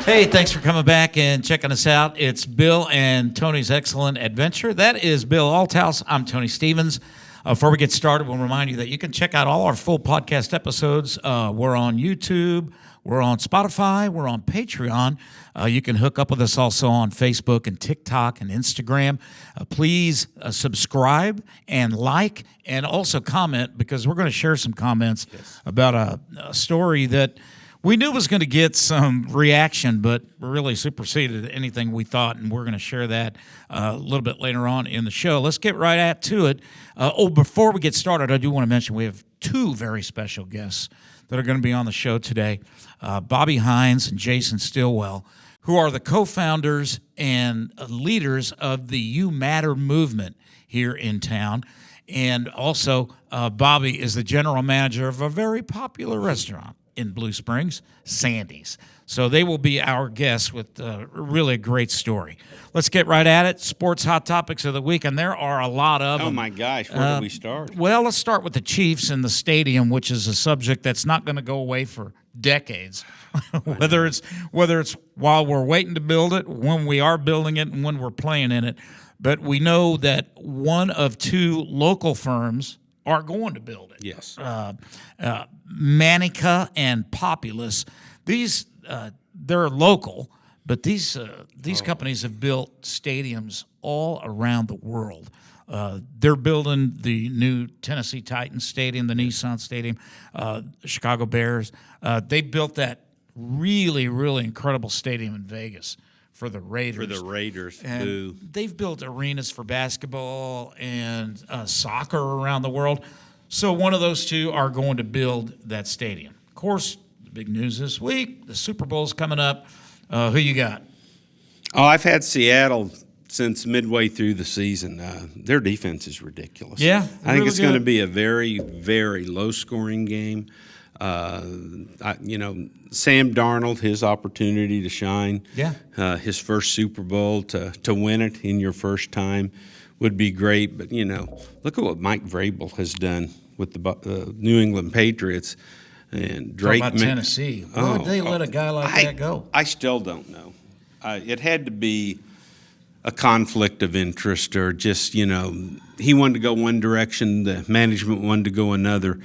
Hey, thanks for coming back and checking us out. It's Bill and Tony's Excellent Adventure. That is Bill Althouse. I'm Tony Stevens. Before we get started, we'll remind you that you can check out all our full podcast episodes. We're on YouTube. We're on Spotify. We're on Patreon. You can hook up with us also on Facebook and TikTok and Instagram. Please subscribe and like and also comment, because we're going to share some comments about a story that we knew was going to get some reaction, but really superseded anything we thought, and we're going to share that a little bit later on in the show. Let's get right to it. Before we get started, I do want to mention we have two very special guests that are going to be on the show today, Bobby Hines and Jason Stillwell, who are the co-founders and leaders of the You Matter movement here in town. And also, Bobby is the general manager of a very popular restaurant in Blue Springs, Sandy's. So they will be our guests with really a great story. Let's get right at it. Sports hot topics of the week, and there are a lot of them. Oh, my gosh. Where do we start? Well, let's start with the Chiefs and the stadium, which is a subject that's not going to go away for decades, whether it's while we're waiting to build it, when we are building it, and when we're playing in it. But we know that one of two local firms are going to build it. Yes. Manica and Populous. These they're local, but these companies have built stadiums all around the world. They're building the new Tennessee Titans Stadium, the Nissan Stadium, Chicago Bears. They built that really, really incredible stadium in Vegas for the Raiders. And they've built arenas for basketball and soccer around the world. So one of those two are going to build that stadium. Of course, the big news this week, the Super Bowl's coming up. Who you got? Oh, I've had Seattle since midway through the season. Their defense is ridiculous. Yeah, I think really it's going to good. be a very, very low-scoring game. Sam Darnold, his opportunity to shine, his first Super Bowl, to win it in your first time would be great. But, look at what Mike Vrabel has done with the New England Patriots. And Drake. Talk about Tennessee. Why would they let a guy like that go? I still don't know. It had to be a conflict of interest, or just, he wanted to go one direction, the management wanted to go another.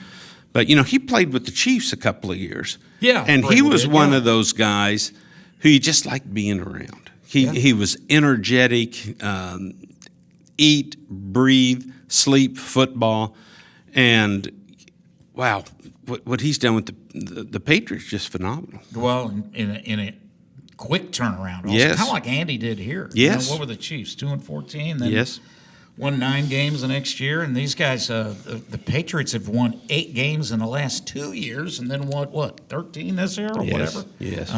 But, he played with the Chiefs a couple of years. Yeah. And he was one of those guys who you just liked being around. He was energetic, eat, breathe, sleep football. And, wow, what he's done with the Patriots is just phenomenal. Well, in a quick turnaround. Also. Yes. Kind of like Andy did here. Yes. What were the Chiefs, 2-14? Then Yes. won 9 games the next year, and these guys, the Patriots have won 8 games in the last 2 years, and then what 13 this year or whatever? Yes.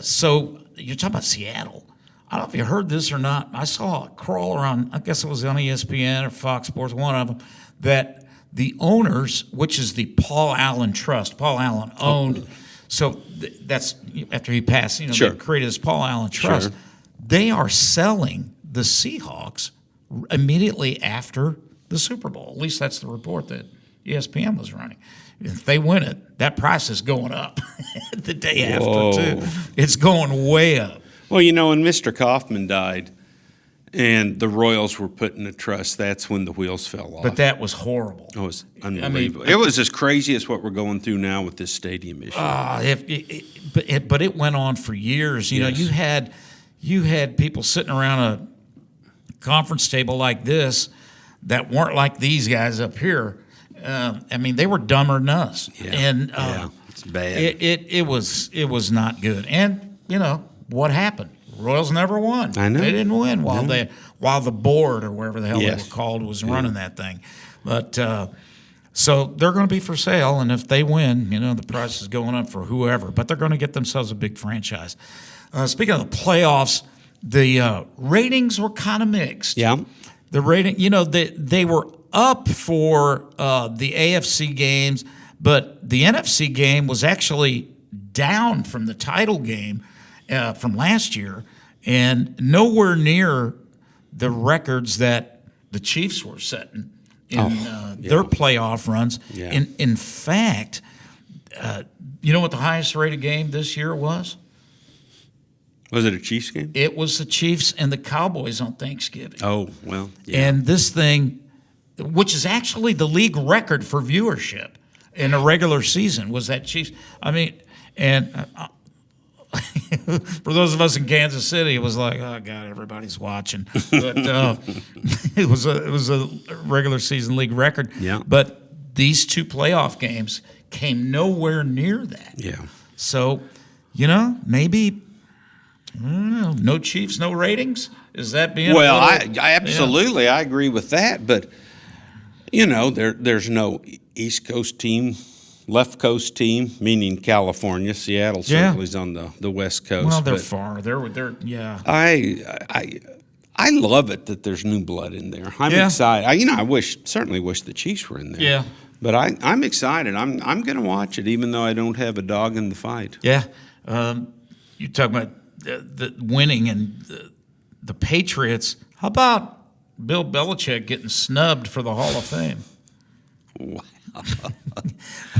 So you're talking about Seattle. I don't know if you heard this or not. I saw a crawl around, I guess it was on ESPN or Fox Sports, one of them, that the owners, which is the Paul Allen Trust, Paul Allen owned, so that's after he passed, Sure. they created this Paul Allen Trust. Sure. They are selling the Seahawks immediately after the Super Bowl. At least that's the report that ESPN was running. If they win it, that price is going up the day after, too. It's going way up. Well, when Mr. Kaufman died and the Royals were put in a trust, that's when the wheels fell off. But that was horrible. It was unbelievable. It was as crazy as what we're going through now with this stadium issue. But it went on for years. Yes. You had people sitting around a conference table like this that weren't like these guys up here. They were dumber than us. Yeah. And it's bad. It was not good. And what happened? Royals never won. I know. They didn't win while the board or whatever the hell Yes. they were called was running that thing. But so they're going to be for sale, and if they win, the price is going up for whoever. But they're going to get themselves a big franchise. Speaking of the playoffs, the ratings were kind of mixed. Yeah. The rating, they were up for the AFC games, but the NFC game was actually down from the title game from last year, and nowhere near the records that the Chiefs were setting in their playoff runs. Yeah. In fact, you know what the highest rated game this year was? Was it a Chiefs game? It was the Chiefs and the Cowboys on Thanksgiving. Oh, well, yeah. And this thing, which is actually the league record for viewership in a regular season, was that Chiefs. I mean, and for those of us in Kansas City, it was like, oh God, everybody's watching. But it was a regular season league record. Yeah. But these two playoff games came nowhere near that. Yeah. So, maybe I don't know, no Chiefs, no ratings. Is that being well? I absolutely I agree with that. But there's no East Coast team. Left Coast team, meaning California. Seattle certainly is on the West Coast. Well, they're far. They're yeah. I love it that there's new blood in there. I'm excited. I certainly wish the Chiefs were in there. Yeah. But I'm excited. I'm going to watch it, even though I don't have a dog in the fight. Yeah. You talk about the winning and the Patriots. How about Bill Belichick getting snubbed for the Hall of Fame? Wow.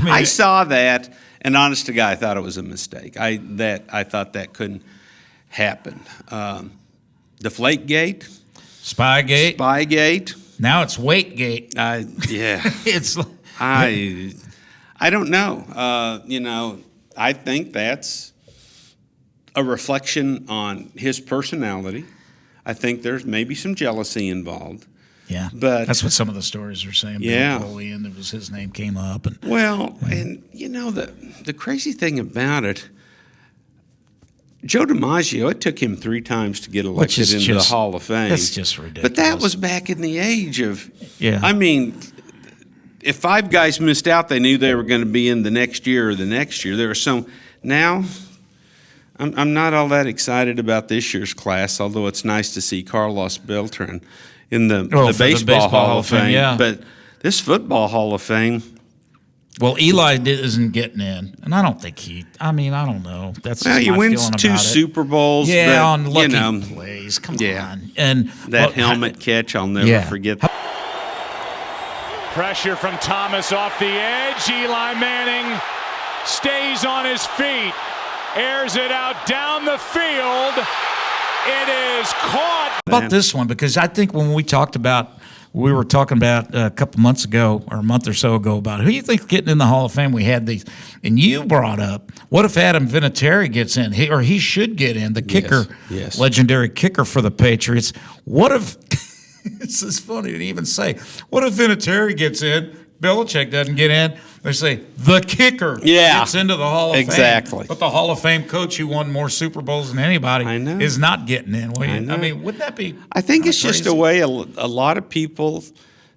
I saw that, and honest to God, I thought it was a mistake. I thought that couldn't happen. Deflategate, Spygate. Now it's Waitgate. Yeah, It's. I don't know. I think that's a reflection on his personality. I think there's maybe some jealousy involved. Yeah, but that's what some of the stories are saying. Yeah, Bill Foley, and it was his name came up. And the crazy thing about it, Joe DiMaggio, it took him 3 times to get elected into the Hall of Fame. That's just ridiculous. But that was back in the age of. Yeah. I mean, if 5 guys missed out, they knew they were going to be in the next year or the next year. There are some now. I'm not all that excited about this year's class, although it's nice to see Carlos Beltran in the baseball Hall of Fame. Yeah. But this football Hall of Fame. Well, Eli isn't getting in, and I don't think I don't know. That's he my wins feeling 2 about Super Bowls. Yeah, but, on lucky plays. Come on. And that helmet catch, I'll never forget. Pressure from Thomas off the edge. Eli Manning stays on his feet, airs it out down the field. It is caught. How about this one? Because I think when we were talking about a couple months ago or a month or so ago about who you think's getting in the Hall of Fame. We had these, and you brought up, what if Adam Vinatieri gets in? He should get in, the kicker, legendary kicker for the Patriots. What if, this is funny to even say, what if Vinatieri gets in, Belichick doesn't get in? They say the kicker gets into the Hall of Fame. Exactly. But the Hall of Fame coach who won more Super Bowls than anybody is not getting in. I mean, wouldn't that be? I think it's just a way a lot of people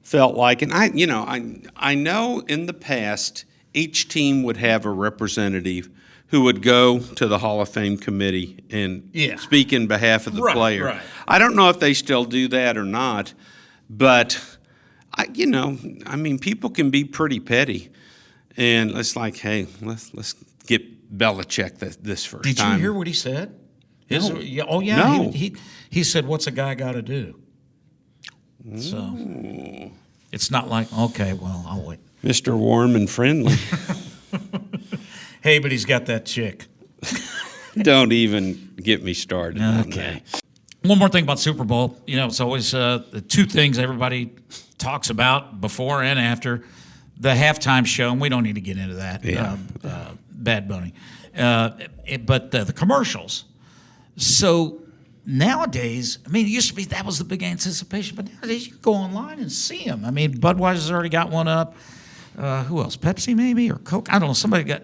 felt like, and I know in the past each team would have a representative who would go to the Hall of Fame committee and speak in behalf of the player. Right. I don't know if they still do that or not, but people can be pretty petty. And it's like, hey, let's get Belichick this first time. Did you hear what he said? No. No. He said, "What's a guy got to do?" So it's not like, okay, well, I'll wait. Mr. Warm and Friendly. Hey, but he's got that chick. Don't even get me started. Okay. One more thing about Super Bowl. It's always the 2 things everybody talks about before and after. The halftime show, and we don't need to get into that, Bad Bunny. But the commercials. So nowadays, it used to be that was the big anticipation, but nowadays you can go online and see them. Budweiser's already got one up. Who else? Pepsi maybe or Coke? I don't know. Somebody got.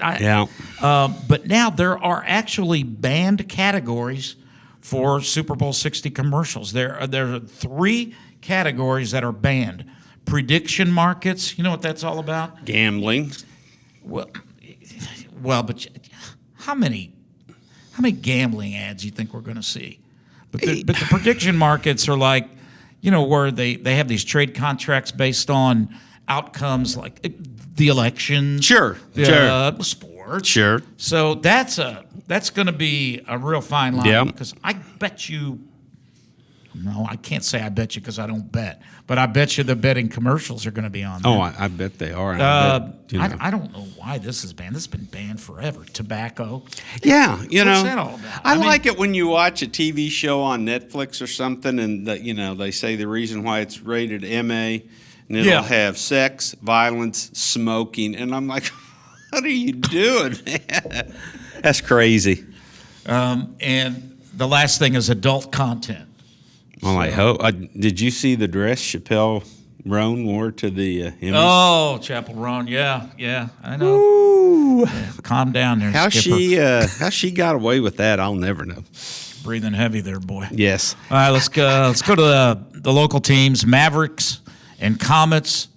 But now there are actually banned categories for Super Bowl 60 commercials. There are 3 categories that are banned. Prediction markets, you know what that's all about? Gambling. Well, but how many gambling ads do you think we're going to see? But the prediction markets are like, where they have these trade contracts based on outcomes like the election, sure, sports, sure. So that's going to be a real fine line because I bet you no, I can't say I bet you because I don't bet, but I bet you the betting commercials are going to be on there. Oh, I bet they are. I don't know why this is banned. This has been banned forever. Tobacco. Yeah, What's that all about? I mean, like it when you watch a TV show on Netflix or something, and they say the reason why it's rated MA, and it'll have sex, violence, smoking, and I'm like, what are you doing, man? That's crazy. And the last thing is adult content. Well, I hope. Did you see the dress Chappelle Roan wore to the Emmys? Oh, Chapel Roan, yeah, I know. Yeah, calm down there, Skipper. How she got away with that, I'll never know. Breathing heavy there, boy. Yes. All right, let's go to the local teams, Mavericks and Comets.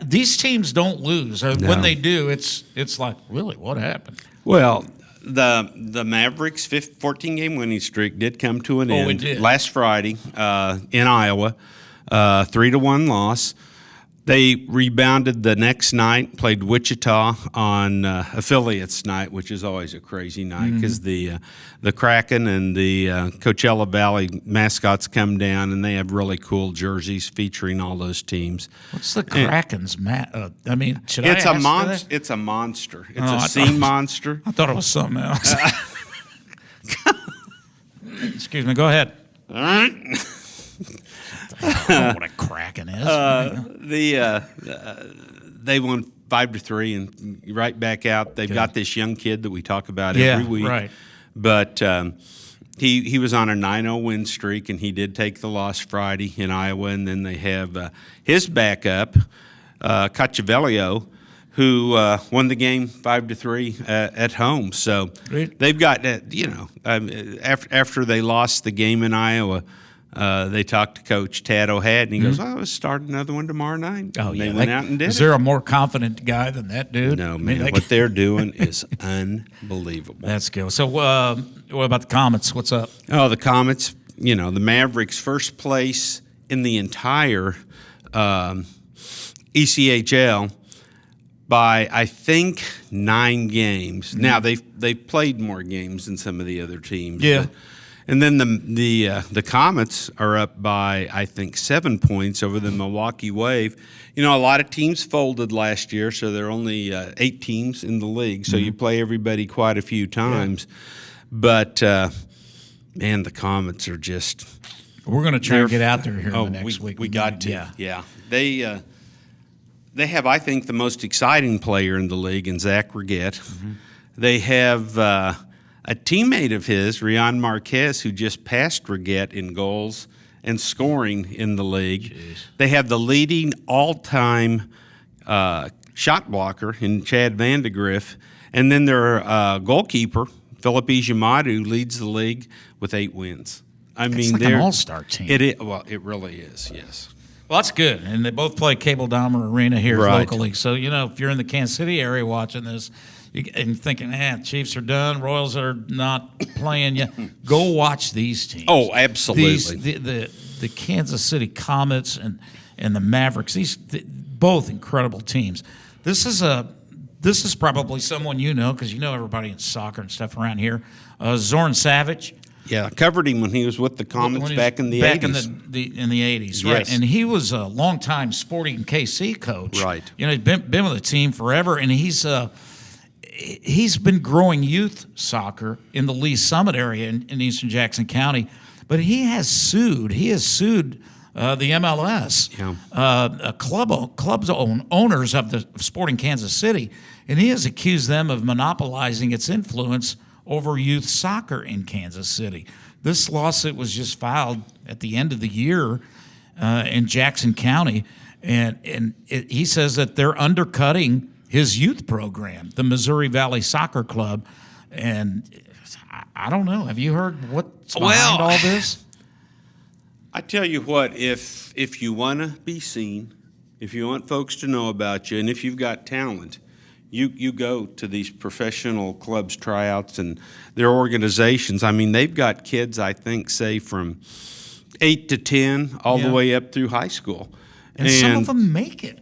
These teams don't lose. No. When they do, it's like, really, what happened? Well, the Mavericks' 14-game winning streak did come to an end it did. last Friday in Iowa, 3-1 loss. They rebounded the next night, played Wichita on affiliates night, which is always a crazy night because the Kraken and the Coachella Valley mascots come down and they have really cool jerseys featuring all those teams. What's the Kraken's should It's I a ask monster. for that? It's a monster. It's Oh, a sea monster. I thought it was something else. Excuse me. Go ahead. All right. I don't know what a Kraken is. They won 5-3 and right back out. They've got this young kid that we talk about every week. Right. But he was on a 9-0 win streak, and he did take the loss Friday in Iowa. And then they have his backup, Cacciavello, who won the game 5-3 at home. So they've got after they lost the game in Iowa. They talked to Coach Tad O'Had, and he goes, let's start another one tomorrow night. Oh, and yeah. They went out and did Is there a more confident guy than that dude? No, man. What they're doing is unbelievable. That's good. So what about the Comets? What's up? Oh, the Comets, the Mavericks, first place in the entire ECHL by, I think, 9 games. Mm-hmm. Now, they've played more games than some of the other teams. Yeah. And then the Comets are up by, I think, 7 points over the Milwaukee Wave. A lot of teams folded last year, so there are only 8 teams in the league. So you play everybody quite a few times. Yeah. But, man, the Comets are just... We're going to try to get out there here in the next week. We got to. Yeah. They have, I think, the most exciting player in the league in Zach Reguette. Mm-hmm. They have... a teammate of his, Rian Marquez, who just passed Reguette in goals and scoring in the league. Jeez. They have the leading all-time shot blocker in Chad Vandegrift. And then their goalkeeper, Philip Ijamadu, leads the league with 8 wins. It's like an all-star team. It really is, yes. Well, that's good. And they both play Cable Dahmer Arena here locally. So, if you're in the Kansas City area watching this, and thinking, Chiefs are done, Royals are not playing yet, go watch these teams. Oh, absolutely. The Kansas City Comets and the Mavericks, both incredible teams. This is probably someone because you know everybody in soccer and stuff around here. Zoran Savic. Yeah, I covered him when he was with the Comets back in the 80s. Back in the 80s, yes. Right. And he was a longtime Sporting KC coach. Right. He's been with the team forever, and he's been growing youth soccer in the Lee Summit area in eastern Jackson County, but he has sued. He has sued the MLS, clubs owners of the Sporting Kansas City, and he has accused them of monopolizing its influence over youth soccer in Kansas City. This lawsuit was just filed at the end of the year in Jackson County, and he says that they're undercutting his youth program, the Missouri Valley Soccer Club, and I don't know. Have you heard what's behind all this? I tell you what, if you want to be seen, if you want folks to know about you, and if you've got talent, you go to these professional clubs tryouts and their organizations. I mean, they've got kids, I think, say from 8 to 10 all the way up through high school. And some of them make it.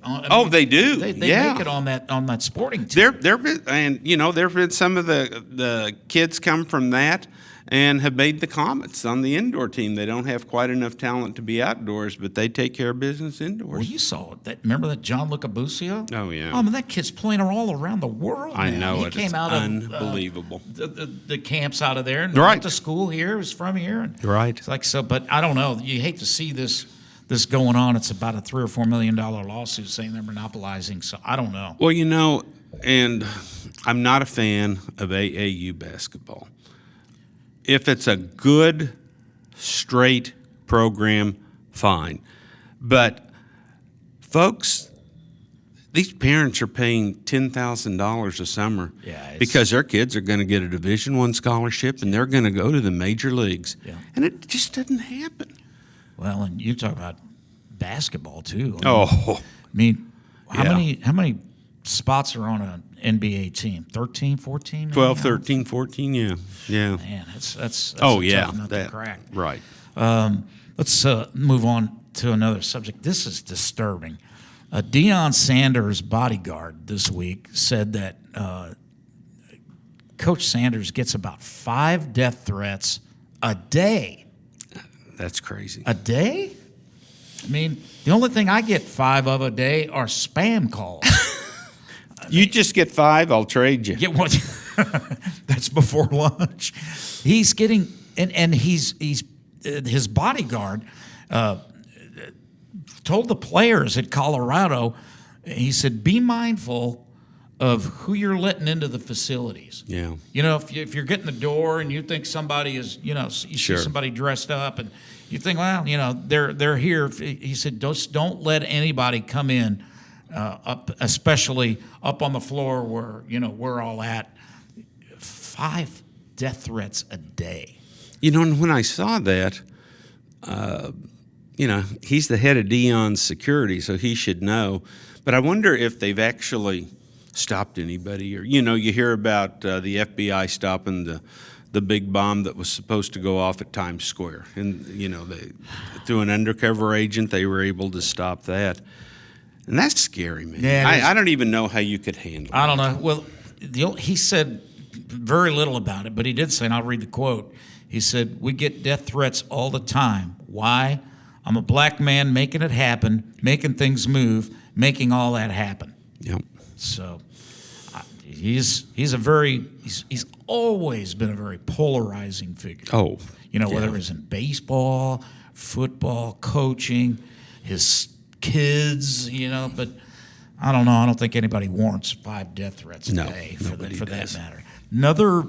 They do. They make it on that sporting team. There have been some of the kids come from that, and have made the comments on the indoor team. They don't have quite enough talent to be outdoors, but they take care of business indoors. Well, you saw that. Remember that John Lucabusio? Oh, yeah. I mean, that kid's playing all around the world. I man. know he it. Came It's out unbelievable. Of the camps out of there and Right. went to school here. Was from here. And Right. It's like so, but I don't know. You hate to see this going on. It's about a $3 or $4 million lawsuit saying they're monopolizing. So I don't know. Well, and I'm not a fan of AAU basketball. If it's a good, straight program, fine. But, folks, these parents are paying $10,000 a summer because their kids are going to get a Division I scholarship and they're going to go to the major leagues. Yeah. And it just doesn't happen. Well, and you talk about basketball too. I mean, how many spots are on an NBA team? 13, 14? 12, 13, 14, yeah. Man, that's Oh, a yeah. tough nut to crack. Right. Let's move on to another subject. This is disturbing. Deion Sanders' bodyguard this week said that Coach Sanders gets about 5 death threats a day. That's crazy. A day? I mean, the only thing I get 5 of a day are spam calls. You just get 5, I'll trade you. Get what? That's before lunch. He's getting, and he's his bodyguard told the players at Colorado, he said, be mindful of who you're letting into the facilities. Yeah. If you're getting the door and you think somebody is, you see somebody dressed up and you think, well, they're here. He said, don't let anybody come in up, especially up on the floor where, we're all at. 5 death threats a day. And when I saw that, he's the head of Deion's security, so he should know. But I wonder if they've actually stopped anybody. Or, you hear about the FBI stopping the big bomb that was supposed to go off at Times Square. And, through an undercover agent, they were able to stop that. And that's scary, man. Yeah, I don't even know how you could handle it. I don't know. Well, he said very little about it, but he did say, and I'll read the quote. He said, we get death threats all the time. Why? I'm a black man making it happen, making things move, making all that happen. Yep. So he's always been a very polarizing figure. Oh, whether it's in baseball, football, coaching, his kids, but I don't know. I don't think anybody warrants 5 death threats a day for that matter. Another,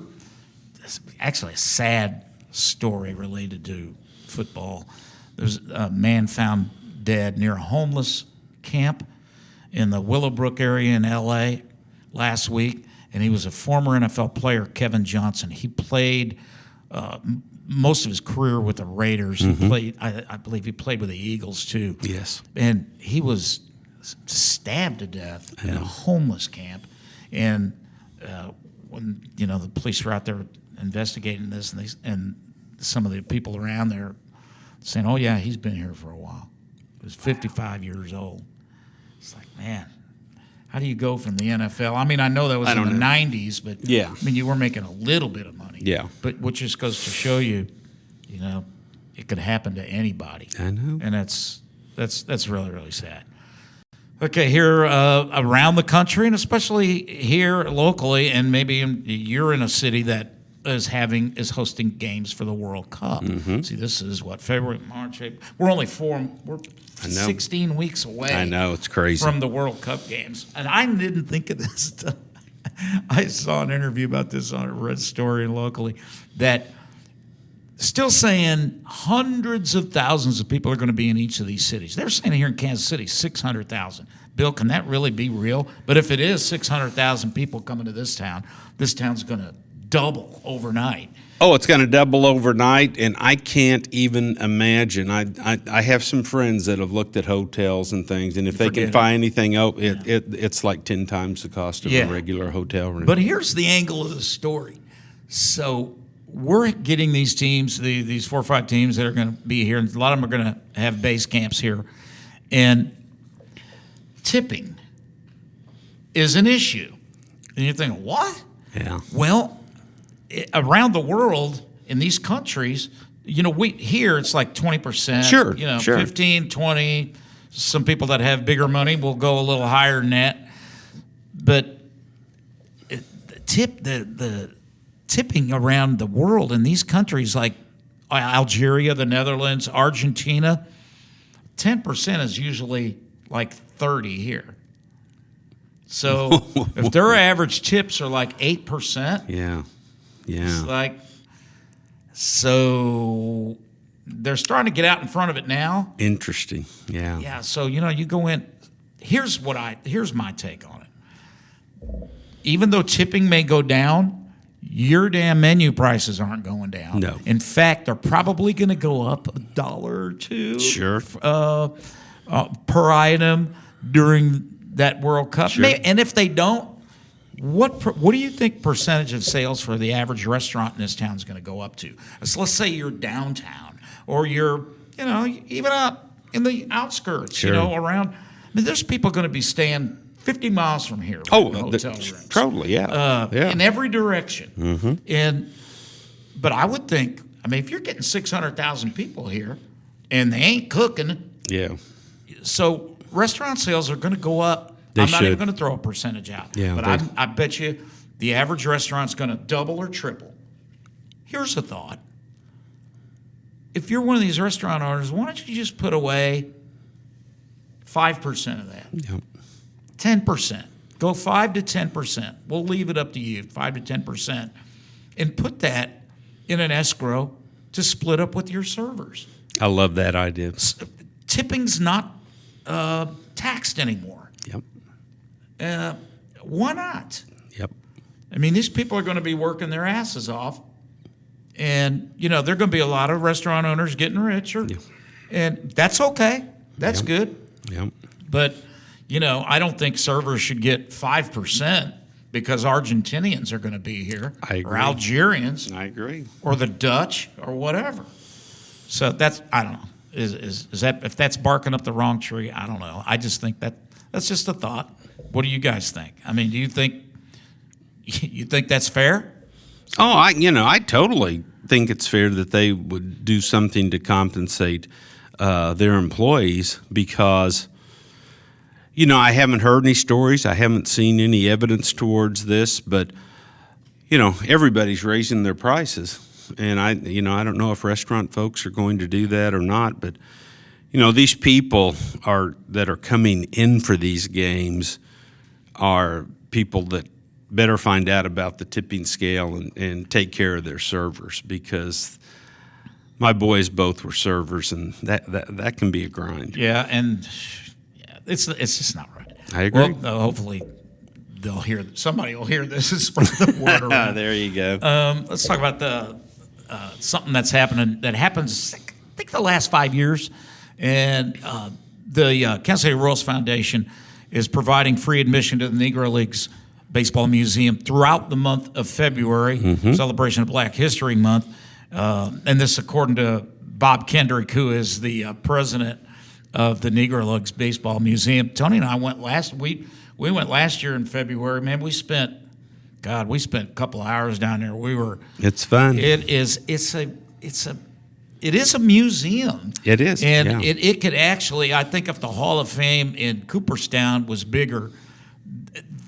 actually a sad story related to football. There's a man found dead near a homeless camp in the Willowbrook area in L.A. last week, and he was a former NFL player, Kevin Johnson. He played most of his career with the Raiders. Mm-hmm. He played, I believe he played with the Eagles too. Yes. And he was stabbed to death in a homeless camp. And when the police were out there investigating this, and some of the people around there saying, "Oh yeah, he's been here for a while." He was 55 years old. It's like, man, how do you go from the NFL? I mean, I know that was in the 90s, but I mean, you were making a little bit of money. Yeah. But which just goes to show you, it could happen to anybody. I know. And that's really, really sad. Okay, here around the country, and especially here locally, and maybe you're in a city that is hosting games for the World Cup. Mm-hmm. See, this is February, March, April. We're only 16 weeks away. I know, it's crazy. From the World Cup games. And I didn't think of this until I saw an interview about this on a Red Story locally, that still saying hundreds of thousands of people are going to be in each of these cities. They're saying here in Kansas City, 600,000. Bill, can that really be real? But if it is 600,000 people coming to this town's going to double overnight. Oh, it's going to double overnight, and I can't even imagine. I have some friends that have looked at hotels and things, and if they can find anything out, it's like 10 times the cost of a regular hotel room. But here's the angle of the story. So we're getting these teams, these 4 or 5 teams that are going to be here, and a lot of them are going to have base camps here, and tipping is an issue. And you're thinking, what? Yeah. Well, around the world, in these countries, we here it's like 20%. Sure, 15, 20. Some people that have bigger money will go a little higher than that. But the tipping around the world in these countries like Algeria, the Netherlands, Argentina, 10% is usually like 30 here. So if their average tips are like 8%, it's like, so they're starting to get out in front of it now. Interesting. Yeah. Yeah. So, you go in, here's my take on it. Even though tipping may go down, your damn menu prices aren't going down. No. In fact, they're probably going to go up $1 or $2 Sure. Per item during that World Cup. Sure. And if they don't, what do you think percentage of sales for the average restaurant in this town is going to go up to? So let's say you're downtown or you're, even out in the outskirts, Sure. Around. I mean, there's people going to be staying 50 miles from here. Oh, the hotel rooms. totally, yeah. In every direction. Mm-hmm. But I would think, if you're getting 600,000 people here and they ain't cooking, Yeah. so restaurant sales are going to go up. They I'm not even should. going to throw a percentage out. Yeah, but I bet you the average restaurant's going to double or triple. Here's a thought. If you're one of these restaurant owners, why don't you just put away 5% of that? Yep. 10%. Go 5 to 10%. We'll leave it up to you, 5 to 10%. And put that in an escrow to split up with your servers. I love that idea. Tipping's not taxed anymore. Yep. Why not? Yep. These people are going to be working their asses off. And, there are going to be a lot of restaurant owners getting richer. Yeah. And that's okay. That's good. Yep. But, I don't think servers should get 5% because Argentinians are going to be here. I agree. Or Algerians. I agree. Or the Dutch or whatever. So that's, I don't know. Is that, if that's barking up the wrong tree, I don't know. I just think that's just a thought. What do you guys think? Do you think that's fair? Oh, I totally think it's fair that they would do something to compensate their employees because, I haven't heard any stories. I haven't seen any evidence towards this, but, everybody's raising their prices. And I don't know if restaurant folks are going to do that or not, but, these people that are coming in for these games are people that better find out about the tipping scale and take care of their servers because my boys both were servers and that can be a grind. Yeah, and it's just not right. I agree. Well, hopefully somebody will hear this and spread the word around. There you go. Let's talk about something that happens, I think, the last 5 years. And the Kansas City Royals Foundation is providing free admission to the Negro Leagues Baseball Museum throughout the month of February, celebration of Black History Month. And this, according to Bob Kendrick, who is the president of the Negro Leagues Baseball Museum. Tony and I went we went last year in February. Man, we spent a couple of hours down there. It's fun. It's a museum. It is. And it could actually, I think if the Hall of Fame in Cooperstown was bigger,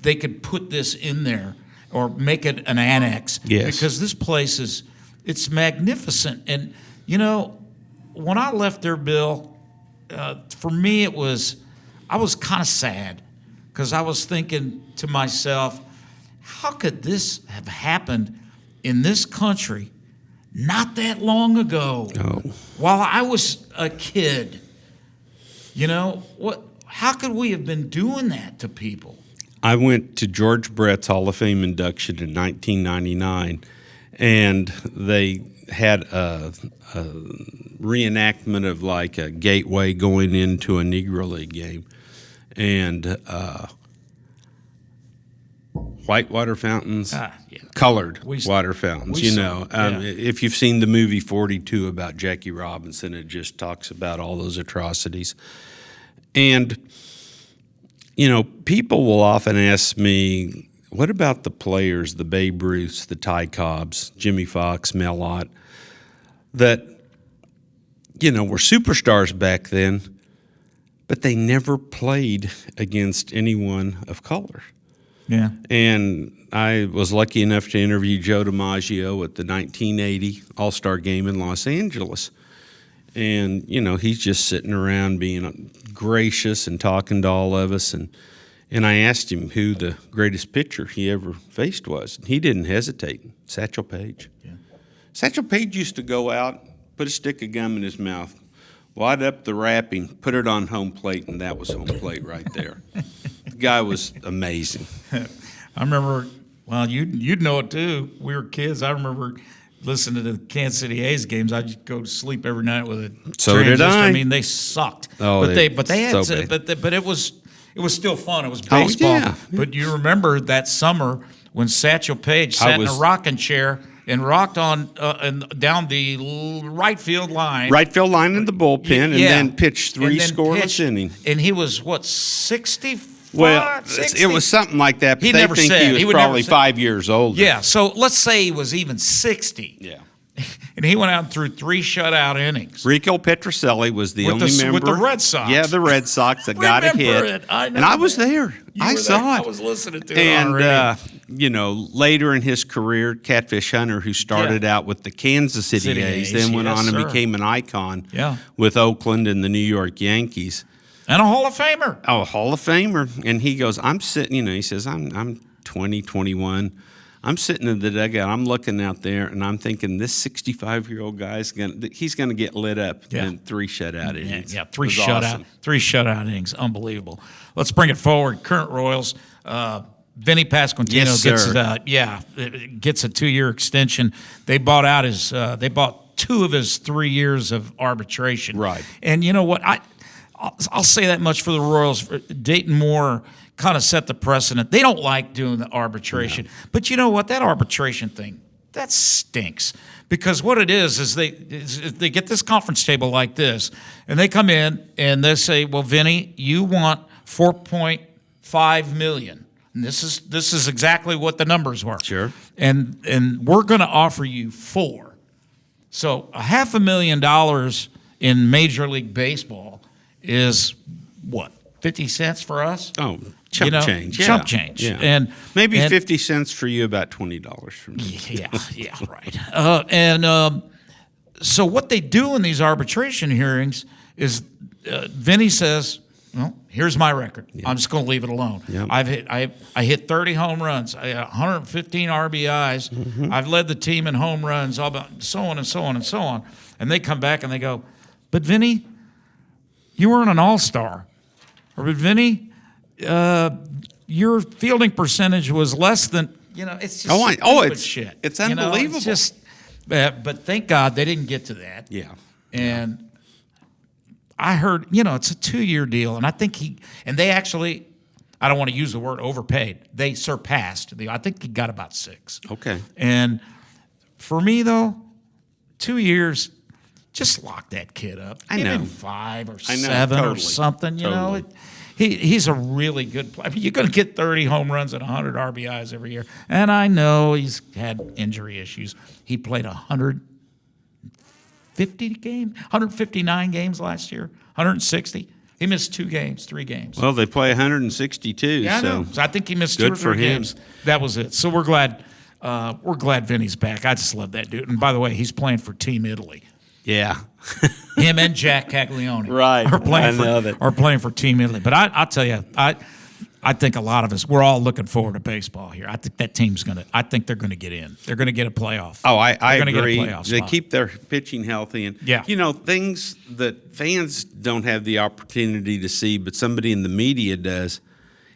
they could put this in there or make it an annex. Yes. Because this place it's magnificent. And, when I left there, Bill, for me I was kind of sad because I was thinking to myself, how could this have happened in this country not that long ago? Oh. While I was a kid. How could we have been doing that to people? I went to George Brett's Hall of Fame induction in 1999, and they had a reenactment of like a gateway going into a Negro League game, and whitewater fountains, colored water fountains. If you've seen the movie 42 about Jackie Robinson, it just talks about all those atrocities. And, people will often ask me, what about the players, the Babe Ruths, the Ty Cobbs, Jimmy Fox, Mel Ott? that, were superstars back then, but they never played against anyone of color. Yeah. And I was lucky enough to interview Joe DiMaggio at the 1980 All-Star Game in Los Angeles. And, he's just sitting around being gracious and talking to all of us. And I asked him who the greatest pitcher he ever faced was. And he didn't hesitate. Satchel Paige. Yeah. Satchel Paige used to go out, put a stick of gum in his mouth, wad up the wrapping, put it on home plate, and that was home plate right there. The guy was amazing. I remember, well, you'd know it too. We were kids. I remember listening to the Kansas City A's games. I'd just go to sleep every night with a So did I. I mean, they sucked. Oh, but they had so but it was still fun. It was baseball. Oh, yeah. But you remember that summer when Satchel Paige sat in a rocking chair and rocked on and down the right field line. Right field line in the bullpen, and then pitched three scoreless innings. And he was, 60? Well, 60? it was something like that, but He they never think said. he He was would probably never say. 5 years older. Yeah, so let's say he was even 60. Yeah. And he went out and threw 3 shutout innings. Rico Petrocelli was the only member. With the Red Sox. Yeah, the Red Sox that got a hit. It. I and I was there. I saw it. I was listening to it and, already. later in his career, Catfish Hunter, who started out with the Kansas City A's, then went on and became an icon with Oakland and the New York Yankees. And a Hall of Famer. Oh, Hall of Famer. And he goes, I'm sitting, he says, I'm 20, 21. I'm sitting in the dugout. I'm looking out there, and I'm thinking this 65-year-old guy's he's gonna get lit up in 3 shutout innings. Yeah, 3 shutout innings, unbelievable. Let's bring it forward. Current Royals, Vinny Pasquantino gets a 2-year extension. They bought out they bought 2 of his 3 years of arbitration. Right. And you know what? I'll say that much for the Royals. Dayton Moore kind of set the precedent. They don't like doing the arbitration. No. But you know what? That arbitration thing, that stinks. Because what it is they get this conference table like this, and they come in and they say, well, Vinny, you want $4.5 million. And this is exactly what the numbers were. Sure. And we're going to offer you $4 million. So $500,000 in Major League Baseball is what, 50 cents for us? Oh, chump change. Chump change. Yeah. And maybe 50 cents for you, about $20 for me. Yeah, right. So what they do in these arbitration hearings is Vinny says, well, here's my record. Yeah. I'm just going to leave it alone. Yep. I hit 30 home runs. I got 115 RBIs. Mm-hmm. I've led the team in home runs, all about so on and so on and so on. And they come back and they go, but Vinny, you weren't an all-star. Or, but Vinny, your fielding percentage was less than, it's just shit. It's unbelievable. It's just, but thank God they didn't get to that. Yeah. And I heard, it's a 2-year deal, and I think they actually, I don't want to use the word overpaid. They surpassed. I think he got about 6. Okay. And for me, though, 2 years, just lock that kid up. I know. Give him 5 or 7 or something. Totally. He's a really good player. I mean, you're going to get 30 home runs and 100 RBIs every year. And I know he's had injury issues. He played 159 games last year, 160. He missed 3 games. Well, they play 162. Yeah, so I think he missed 2 or 3 games. That was it. So we're glad Vinny's back. I just love that dude. And by the way, he's playing for Team Italy. Yeah. Him and Jack Caglione are playing for Team Italy. But I'll tell you, I think a lot of us, we're all looking forward to baseball here. I think that team's I think they're going to get in. They're going to get a playoff. Oh, I agree. Get a playoff they spot. keep their pitching healthy. And, things that fans don't have the opportunity to see, but somebody in the media does.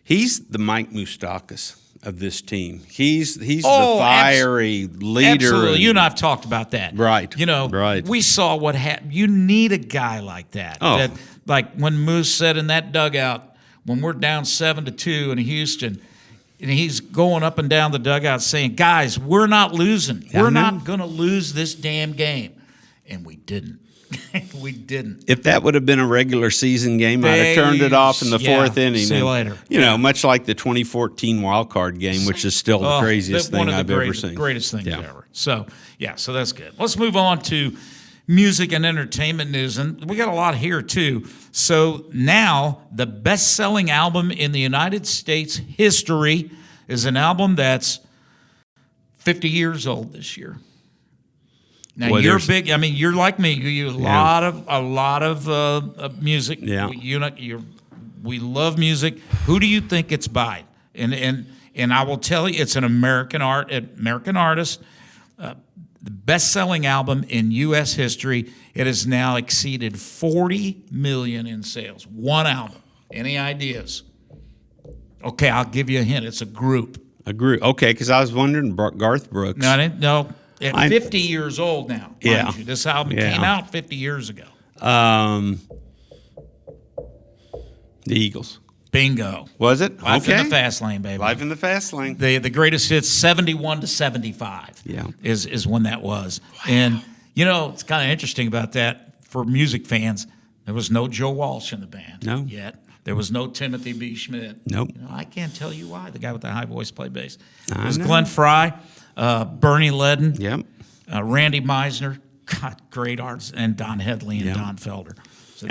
He's the Mike Moustakas of this team. He's the fiery leader. Absolutely. You and I have talked about that. Right. Right. We saw what happened. You need a guy like that. Oh. That, like when Moose said in that dugout, when we're down 7-2 in Houston, and he's going up and down the dugout saying, guys, we're not losing. We're not going to lose this damn game. And we didn't. We didn't. If that would have been a regular season game, I'd have turned it off in the 4th inning. See you later. Much like the 2014 wild card game, which is still the craziest thing I've ever seen. Greatest things ever. So, so that's good. Let's move on to music and entertainment news, and we got a lot here too. So now the best-selling album in the United States history is an album that's 50 years old this year. Now you're big. I mean, you're like me. You a lot of music. Yeah. We love music. Who do you think it's by? And I will tell you, it's an American artist. The best-selling album in U.S. history. It has now exceeded 40 million in sales. One album. Any ideas? Okay, I'll give you a hint. It's a group. A group. Okay, because I was wondering Garth Brooks. No, I didn't. No. 50 years old now. Yeah. You. This album came out 50 years ago. The Eagles. Bingo. Was it? Life in the Fast Lane, baby. Life in the Fast Lane. The greatest hits, 71 to 75. Yeah. Is when that was. Wow. And, it's kind of interesting about that for music fans. There was no Joe Walsh in the band yet. There was no Timothy B. Schmidt. Nope. I can't tell you why. The guy with the high voice played bass. It was Glenn Frey, Bernie Ledden, Randy Meisner, God, great artists, and Don Headley and Don Felder. So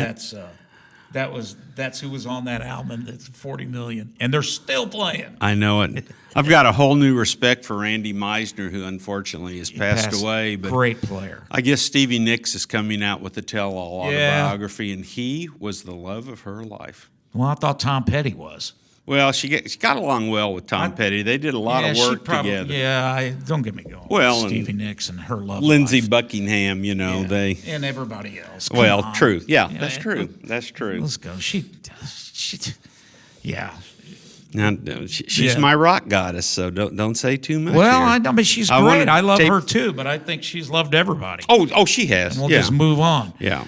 that's who was on that album. That's 40 million, and they're still playing. I know it. I've got a whole new respect for Randy Meisner, who unfortunately has passed away. But great player. I guess Stevie Nicks is coming out with the tell-all autobiography, and he was the love of her life. Well, I thought Tom Petty was. Well, she got along well with Tom Petty. They did a lot of work together. Yeah, don't get me going. Well, Stevie Nicks and her love. Lindsey life. Buckingham, they and everybody else. Well, true. Yeah, that's true. That's true. Let's go. Yeah. Now, she's my rock goddess, so don't say too much. Well, here. I mean, she's great. I love her too, but I think she's loved everybody. Oh, she has. And we'll just move on. Yeah.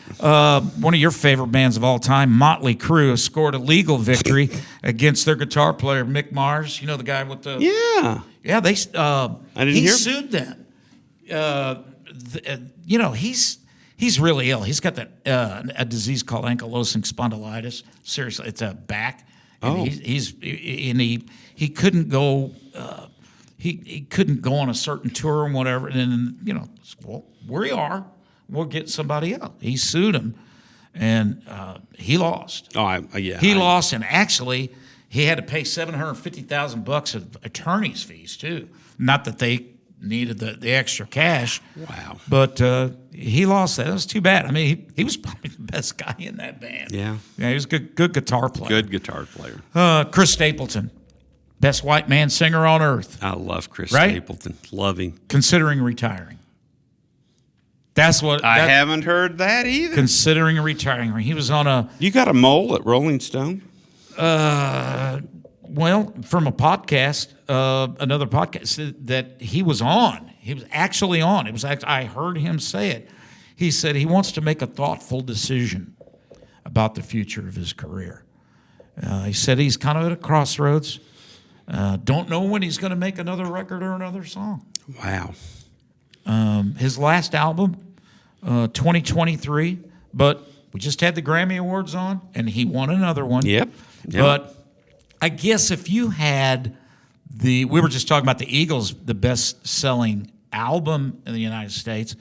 One of your favorite bands of all time, Motley Crue, scored a legal victory against their guitar player Mick Mars. You know the guy with the They I didn't he hear. sued them. He's really ill. He's got a disease called ankylosing spondylitis. Seriously, it's a back. And he couldn't go. He couldn't go on a certain tour and whatever. And then well, we are. We'll get somebody else. He sued him, and he lost. He lost, and actually he had to pay $750,000 of attorney's fees too. Not that they needed the extra cash. Wow. But he lost that. It was too bad. I mean, he was probably the best guy in that band. Yeah. Yeah, he was a good guitar player. Good guitar player. Chris Stapleton, best white man singer on earth. I love Chris Stapleton. Love him. Considering retiring. That's what I haven't heard that either. Considering retiring. He was on a. You got a mole at Rolling Stone? Well, from a podcast, another podcast that he was on. He was actually on. It was. I heard him say it. He said he wants to make a thoughtful decision about the future of his career. He said he's kind of at a crossroads. Don't know when he's going to make another record or another song. Wow. His last album, 2023, but we just had the Grammy Awards on, and he won another one. Yep. But I guess if you had we were just talking about the Eagles, the best-selling album in the United States.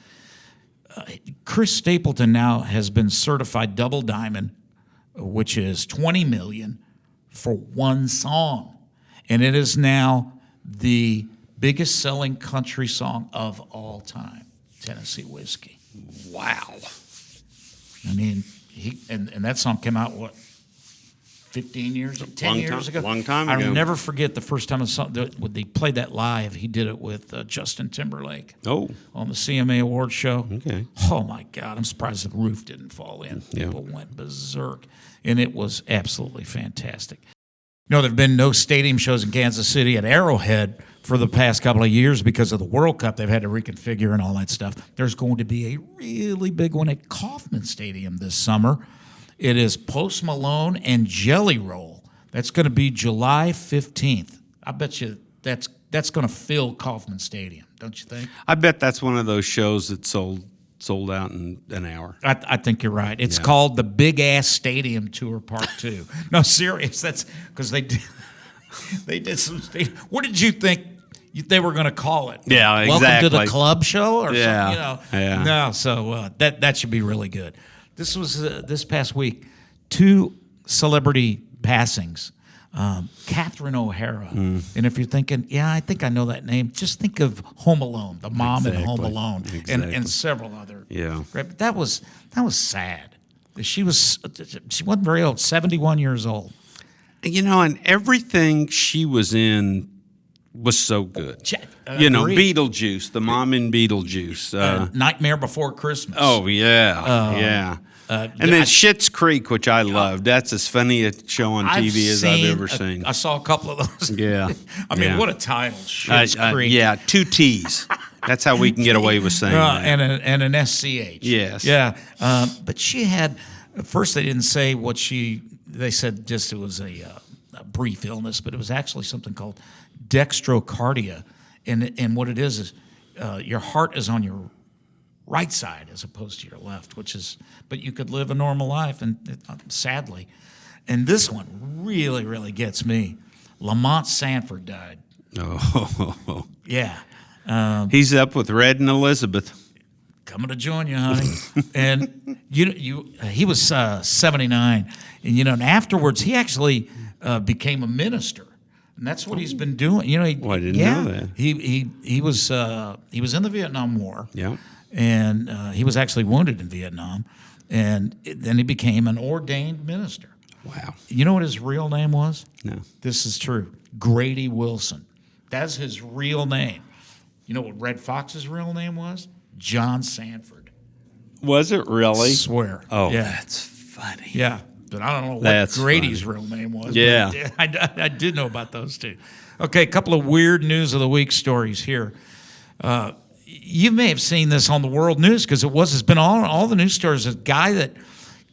Chris Stapleton now has been certified double diamond, which is $20 million for one song, and it is now the biggest selling country song of all time, Tennessee Whiskey. Wow. I mean, and that song came out, 15 years, 10 years ago? Long time ago. I'll never forget the first time they played that live. He did it with Justin Timberlake on the CMA Awards show. Okay. Oh, my God. I'm surprised the roof didn't fall in. People went berserk, and it was absolutely fantastic. There have been no stadium shows in Kansas City at Arrowhead for the past couple of years because of the World Cup. They've had to reconfigure and all that stuff. There's going to be a really big one at Kauffman Stadium this summer. It is Post Malone and Jelly Roll. That's going to be July 15th. I bet you that's going to fill Kauffman Stadium, don't you think? I bet that's one of those shows that sold out in an hour. I think you're right. It's called the Big Ass Stadium Tour Part 2. No, serious. That's because they did some stadium. What did you think? they were going to call it. Yeah, Welcome exactly. to the club show or Yeah, something. yeah. No, so that should be really good. This was this past week, 2 celebrity passings. Catherine O'Hara. And if you're thinking, yeah, I think I know that name, just think of Home Alone, the mom in Home Alone, and several other. Yeah. But that was sad. She wasn't very old, 71 years old. And everything she was in was so good. Agreed. Beetlejuice, the mom in Beetlejuice. Nightmare Before Christmas. Oh, yeah, yeah. And then Schitt's Creek, which I loved. That's as funny a show on TV as I've ever seen. I saw a couple of those. Yeah. I mean, what a title, Schitt's Creek. Yeah, 2 T's. That's how we can get away with saying that. And an SCH. Yes. Yeah. But she had, at first they didn't say what they said just it was a brief illness, but it was actually something called dextrocardia. And what it is your heart is on your right side as opposed to your left, but you could live a normal life, and sadly. And this one really, really gets me. Lamont Sanford died. Oh. Yeah. He's up with Red and Elizabeth. Coming to join you, honey. And he was 79, and afterwards he actually became a minister, and that's what he's been doing. I didn't know that. He was in the Vietnam War. Yeah, and he was actually wounded in Vietnam, and then he became an ordained minister. Wow. You know what his real name was? No. This is true. Grady Wilson. That's his real name. You know what Red Fox's real name was? John Sanford. Was it really? I swear. Oh, yeah. that's funny. Yeah, but I don't know what That's Grady's funny. real name was. Yeah. But I did know about those two. Okay, a couple of weird news of the week stories here. You may have seen this on the world news because it's been all the news stories. A guy that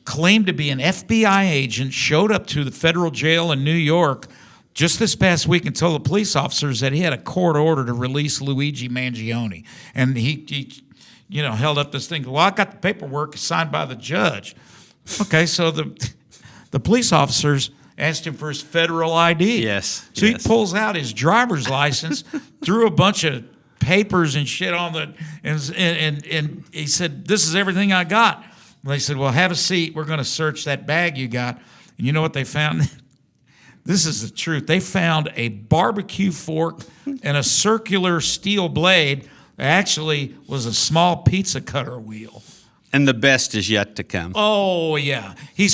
claimed to be an FBI agent showed up to the federal jail in New York just this past week and told the police officers that he had a court order to release Luigi Mangione. And he held up this thing. Well, I got the paperwork signed by the judge. Okay, so the police officers asked him for his federal ID. Yes. So he pulls out his driver's license, threw a bunch of papers and shit on and he said, "This is everything I got." And they said, "Well, have a seat. We're going to search that bag you got." And you know what they found? This is the truth. They found a barbecue fork and a circular steel blade. Actually, was a small pizza cutter wheel. And the best is yet to come. Oh yeah, he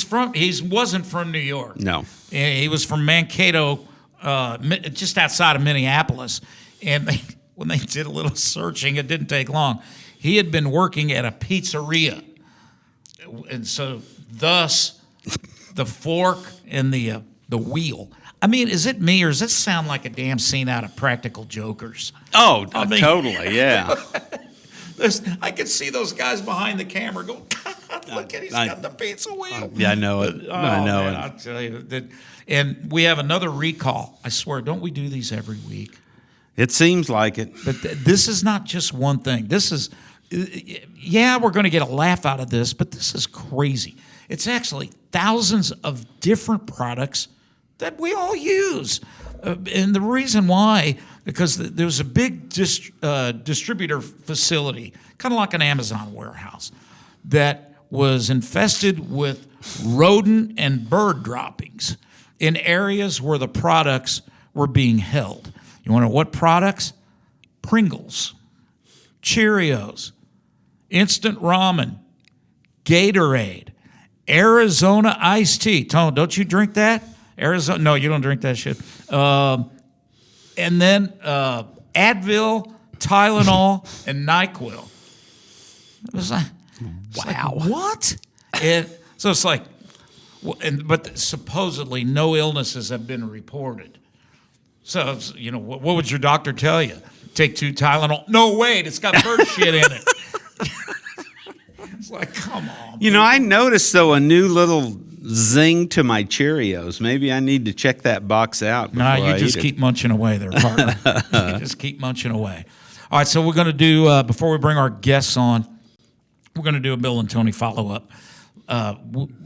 wasn't from New York. No, he was from Mankato, just outside of Minneapolis. And when they did a little searching, it didn't take long. He had been working at a pizzeria, and so thus the fork and the wheel. I mean, is it me or does it sound like a damn scene out of Practical Jokers? Oh, totally, yeah. I could see those guys behind the camera going, "Look at he's got the pizza wheel." Yeah, I know it. I know it. I'll tell you. And we have another recall. I swear, don't we do these every week? It seems like it. But this is not just one thing. This is, we're going to get a laugh out of this, but this is crazy. It's actually thousands of different products that we all use. And the reason why, because there was a big distributor facility, kind of like an Amazon warehouse, that was infested with rodent and bird droppings in areas where the products were being held. You want to know what products? Pringles, Cheerios, instant ramen, Gatorade, Arizona iced tea. Tone, don't you drink that? Arizona? No, you don't drink that shit. And then Advil, Tylenol, and NyQuil. It was like, wow, what? So it's like, but supposedly no illnesses have been reported. So, what would your doctor tell you? Take 2 Tylenol. No, wait, it's got bird shit in it. It's like, come on. I noticed, though, a new little zing to my Cheerios. Maybe I need to check that box out before No, you just keep munching away there, partner. You just keep munching away. All right, so we're going to do, before we bring our guests on, we're going to do a Bill and Tony follow-up.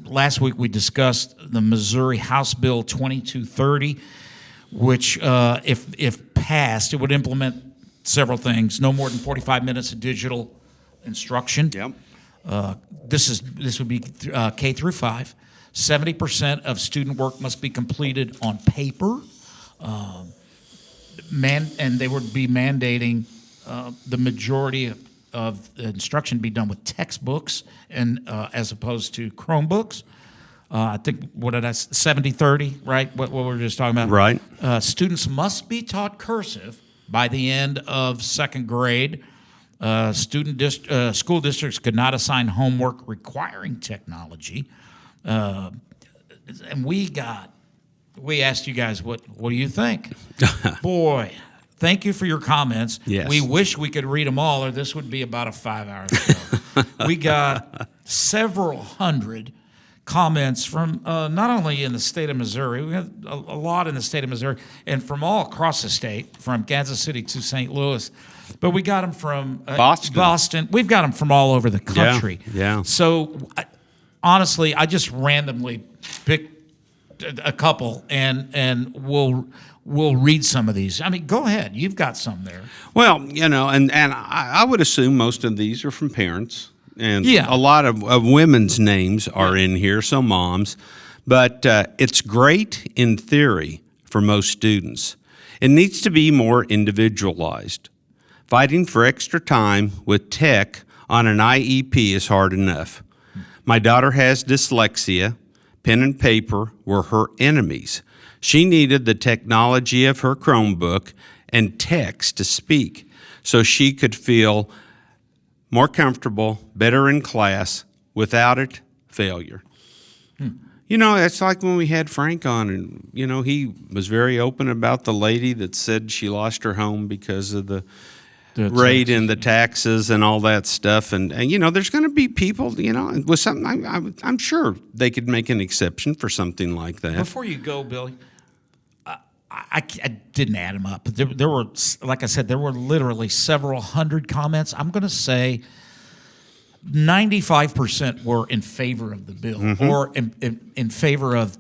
Last week we discussed the Missouri House Bill 2230, which if passed, it would implement several things. No more than 45 minutes of digital instruction. Yep. This would be K through 5. 70% of student work must be completed on paper. And they would be mandating the majority of the instruction be done with textbooks and as opposed to Chromebooks. I think, 70-30, right? What we were just talking about. Right. Students must be taught cursive by the end of second grade. School districts could not assign homework requiring technology. And we asked you guys, what do you think? Boy, thank you for your comments. Yes. We wish we could read them all, or this would be about a 5-hour show. We got several hundred comments from not only in the state of Missouri, we had a lot in the state of Missouri, and from all across the state, from Kansas City to St. Louis. But we got them from Boston. We've got them from all over the country. Yeah. So, honestly, I just randomly picked a couple, and we'll read some of these. I mean, go ahead. You've got some there. Well, and I would assume most of these are from parents. And a lot of women's names are in here, so moms. But it's great in theory for most students. It needs to be more individualized. Fighting for extra time with tech on an IEP is hard enough. My daughter has dyslexia. Pen and paper were her enemies. She needed the technology of her Chromebook and text to speak so she could feel more comfortable, better in class. Without it, failure. It's like when we had Frank on, and, he was very open about the lady that said she lost her home because of the rate and the taxes and all that stuff. And there's going to be people, with something, I'm sure they could make an exception for something like that. Before you go, Billy, I didn't add them up. There were, like I said, there were literally several hundred comments. I'm going to say 95% were in favor of the bill, or in favor of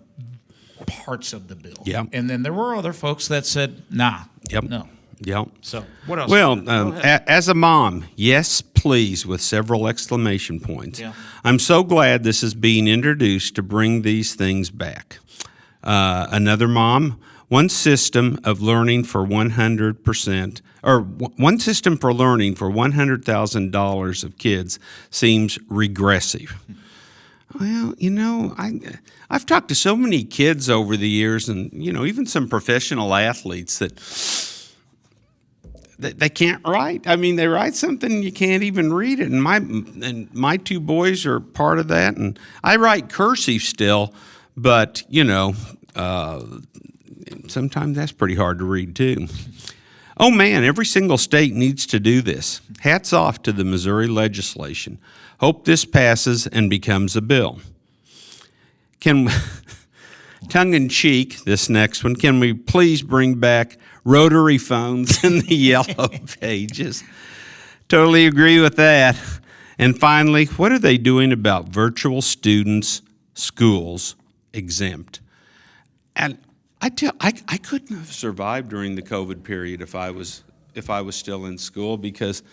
parts of the bill. Yeah. And then there were other folks that said, nah, no. Yep. So what else? Well, as a mom, yes, please, with several exclamation points. Yeah. I'm so glad this is being introduced to bring these things back. Another mom, one system of learning for 100%, or one system for learning for $100,000 of kids seems regressive. Well, I've talked to so many kids over the years, and even some professional athletes that they can't write. I mean, they write something and you can't even read it. And my two boys are part of that, and I write cursive still, but sometimes that's pretty hard to read too. Oh man, every single state needs to do this. Hats off to the Missouri legislation. Hope this passes and becomes a bill. Tongue in cheek, this next one, can we please bring back rotary phones in the yellow pages? Totally agree with that. And finally, what are they doing about virtual schools exempt? And I couldn't have survived during the COVID period if I was still in school, because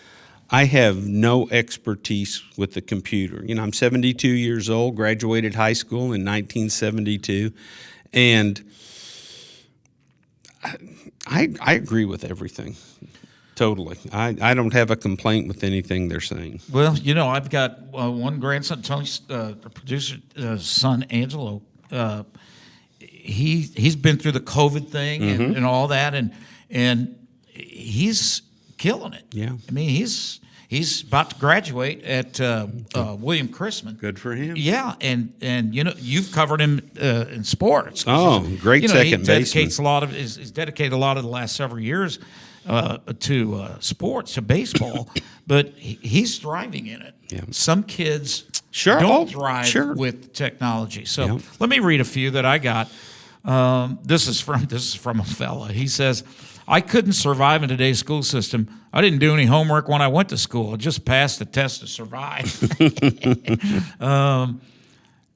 I have no expertise with the computer. I'm 72 years old, graduated high school in 1972, and I agree with everything. Totally. I don't have a complaint with anything they're saying. Well, I've got one grandson, Tony's producer's son, Angelo. He's been through the COVID thing and all that, and he's killing it. Yeah. I mean, he's about to graduate at William Chrisman. Good for him. Yeah, and you've covered him in sports. Oh, great second baseman. He's dedicated a lot of the last several years to sports, to baseball, but he's thriving in it. Yeah. Some kids Sure. don't thrive with technology. So let me read a few that I got. This is from a fella. He says, I couldn't survive in today's school system. I didn't do any homework when I went to school. I just passed the test to survive.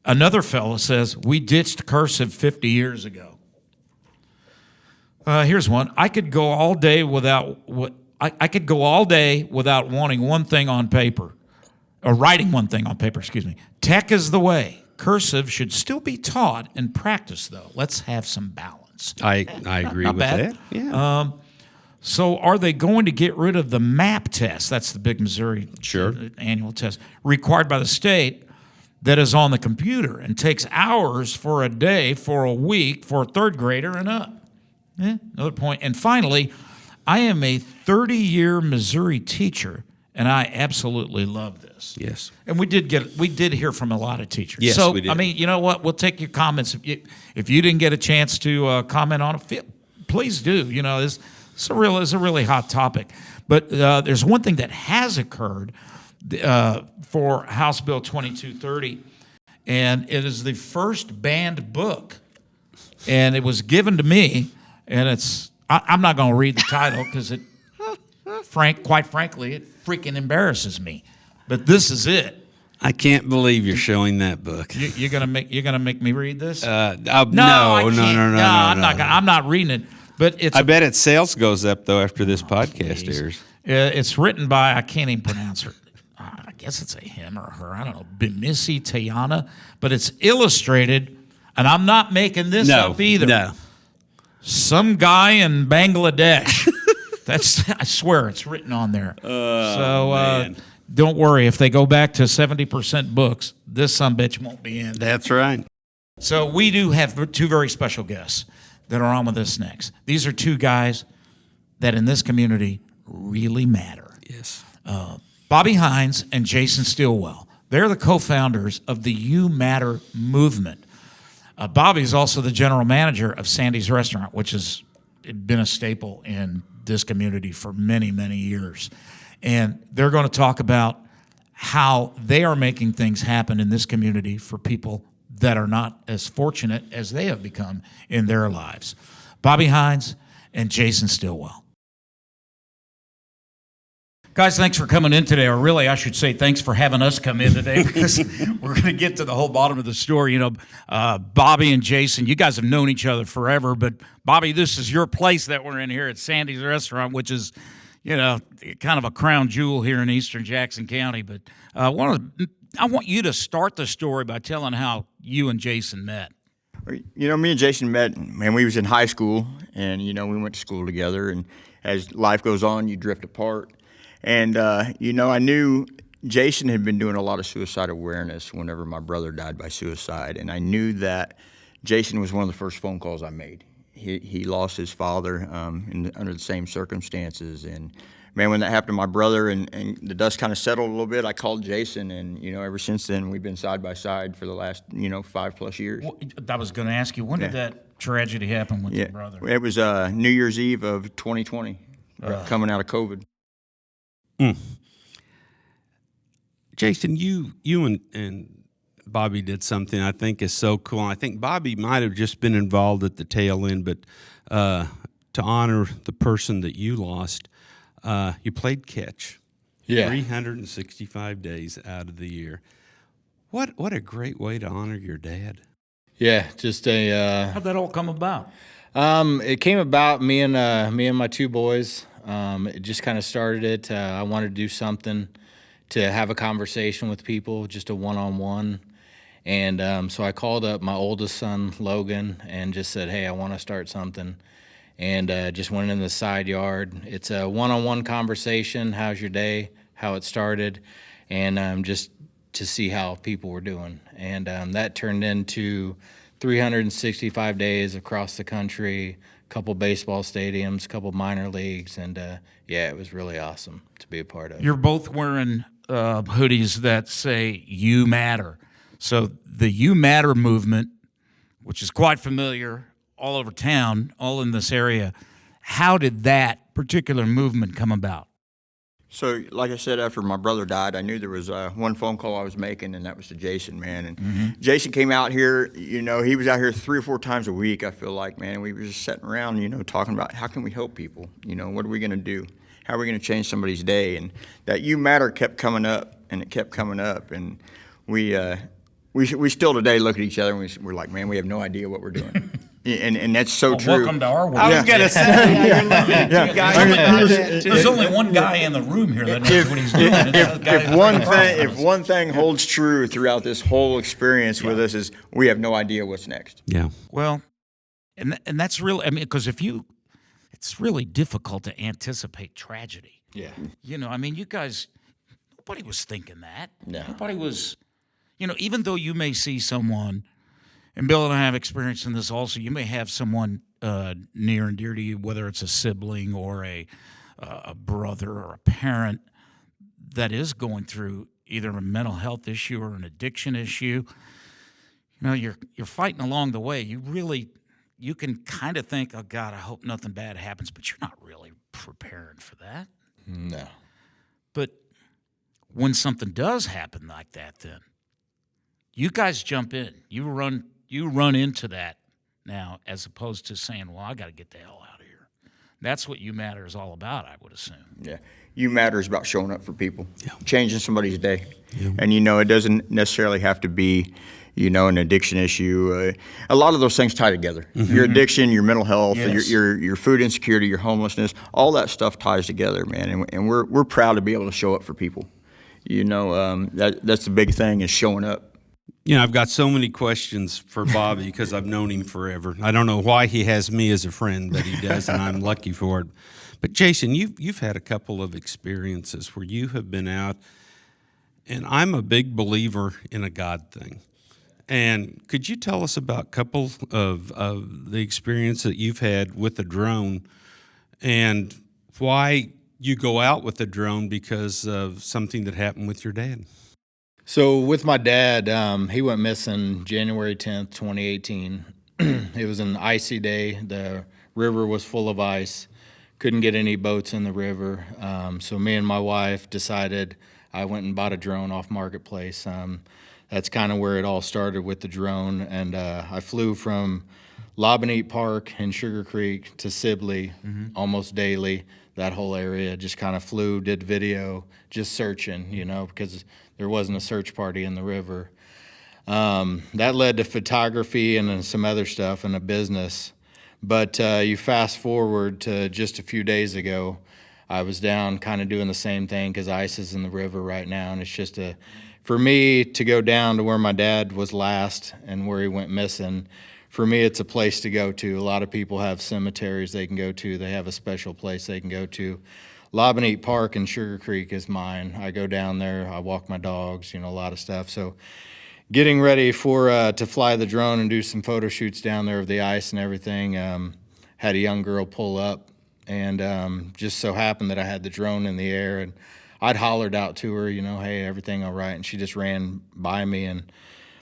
Another fella says, we ditched cursive 50 years ago. Here's one. I could go all day without wanting one thing on paper, or writing one thing on paper. Excuse me. Tech is the way. Cursive should still be taught and practiced, though. Let's have some balance. I agree Not with bad. that. Yeah. So are they going to get rid of the MAP test? That's the big Missouri annual test required by the state that is on the computer and takes hours for a day, for a week, for a third grader and up. Another point. And finally, I am a 30-year Missouri teacher, and I absolutely love this. Yes. And we did hear from a lot of teachers. Yes, so, we did. I mean, you know what? We'll take your comments. If you didn't get a chance to comment on it, please do. You know, it's a really hot topic. But there's one thing that has occurred for House Bill 2230, and it is the first banned book. And it was given to me, and I'm not going to read the title because quite frankly, it freaking embarrasses me. But this is it. I can't believe you're showing that book. You're gonna make me read this? No, I'm not reading it. But I bet its sales goes up though after this podcast airs. It's written by, I can't even pronounce her. I guess it's a him or her. I don't know, Bimisi Tayana. But it's illustrated, and I'm not making this up either. No. Some guy in Bangladesh. I swear it's written on there. Man. Don't worry. If they go back to 70% books, this sumbitch won't be in. That's right. So we do have two very special guests that are on with us next. These are two guys that in this community really matter. Yes. Bobby Hines and Jason Stillwell. They're the co-founders of the You Matter movement. Bobby's also the general manager of Sandy's Restaurant, which has been a staple in this community for many, many years. And they're going to talk about how they are making things happen in this community for people that are not as fortunate as they have become in their lives. Bobby Hines and Jason Stillwell. Guys, thanks for coming in today. Or really, I should say thanks for having us come in today because we're going to get to the whole bottom of the story. You know, Bobby and Jason, you guys have known each other forever. But, Bobby, this is your place that we're in here at Sandy's Restaurant, which is, you know, kind of a crown jewel here in eastern Jackson County. But I want you to start the story by telling how you and Jason met. You know, me and Jason met, man, we was in high school, and, you know, we went to school together. And as life goes on, you drift apart. And, you know, I knew Jason had been doing a lot of suicide awareness whenever my brother died by suicide. And I knew that Jason was one of the first phone calls I made. He lost his father under the same circumstances. And, man, when that happened to my brother and the dust kind of settled a little bit, I called Jason. And, you know, ever since then, we've been side by side for the last, 5+ years. Well, I was going to ask you, when did that tragedy happen with your brother? It was New Year's Eve of 2020, coming out of COVID. Jason, you and Bobby did something I think is so cool. I think Bobby might have just been involved at the tail end, but to honor the person that you lost, you played catch. Yeah. 365 days out of the year. What a great way to honor your dad. Yeah, just How'd that all come about? It came about me and my two boys. It just kind of started it. I wanted to do something to have a conversation with people, just a one-on-one. And so I called up my oldest son, Logan, and just said, hey, I want to start something. And just went in the side yard. It's a one-on-one conversation. How's your day? How it started? And just to see how people were doing. And that turned into 365 days across the country, couple baseball stadiums, couple minor leagues, and it was really awesome to be a part of. You're both wearing hoodies that say "You Matter." So the "You Matter" movement, which is quite familiar all over town, all in this area, how did that particular movement come about? So, like I said, after my brother died, I knew there was one phone call I was making, and that was to Jason, man. And Jason came out here, you know, he was out here 3 or 4 times a week, I feel like, man. And we were just sitting around, you know, talking about how can we help people? You know, what are we going to do? How are we going to change somebody's day? And that "You Matter" kept coming up, and it kept coming up. And we still today look at each other, and we're like, man, we have no idea what we're doing. And that's so true. Welcome to our world. I was gonna say, you're limited to guys. There's only one guy in the room here that knows what he's doing. If one thing holds true throughout this whole experience with us is we have no idea what's next. Yeah. Well, and that's really, I mean, because it's really difficult to anticipate tragedy. Yeah. You know, I mean, you guys, nobody was thinking that. No. Nobody was, even though you may see someone, and Bill and I have experience in this also, you may have someone near and dear to you, whether it's a sibling or a brother or a parent that is going through either a mental health issue or an addiction issue. You're fighting along the way. You can kind of think, oh, God, I hope nothing bad happens, but you're not really preparing for that. No. But when something does happen like that, then you guys jump in. You run into that now, as opposed to saying, well, I got to get the hell out of here. That's what You Matter is all about, I would assume. Yeah. You Matter is about showing up for people, changing somebody's day. Yeah. And, it doesn't necessarily have to be, an addiction issue. A lot of those things tie together. Mm-hmm. Your addiction, your mental health, yes. your food insecurity, your homelessness, all that stuff ties together, man. And we're proud to be able to show up for people. That's the big thing is showing up. I've got so many questions for Bobby because I've known him forever. I don't know why he has me as a friend, but he does, and I'm lucky for it. But Jason, you've had a couple of experiences where you have been out, and I'm a big believer in a God thing. And could you tell us about a couple of the experience that you've had with the drone and why you go out with the drone because of something that happened with your dad? So with my dad, he went missing January 10th, 2018. It was an icy day. The river was full of ice. Couldn't get any boats in the river. So me and my wife decided I went and bought a drone off Marketplace. That's kind of where it all started with the drone. And I flew from Lobanete Park in Sugar Creek to Sibley almost daily. That whole area, just kind of flew, did video, just searching, because there wasn't a search party in the river. That led to photography and then some other stuff and a business. But you fast forward to just a few days ago, I was down kind of doing the same thing because ice is in the river right now. And it's just for me to go down to where my dad was last and where he went missing, for me, it's a place to go to. A lot of people have cemeteries they can go to. They have a special place they can go to. Lobanete Park in Sugar Creek is mine. I go down there. I walk my dogs, a lot of stuff. So getting ready to fly the drone and do some photo shoots down there of the ice and everything, had a young girl pull up. And just so happened that I had the drone in the air. And I'd hollered out to her, hey, everything all right? And she just ran by me and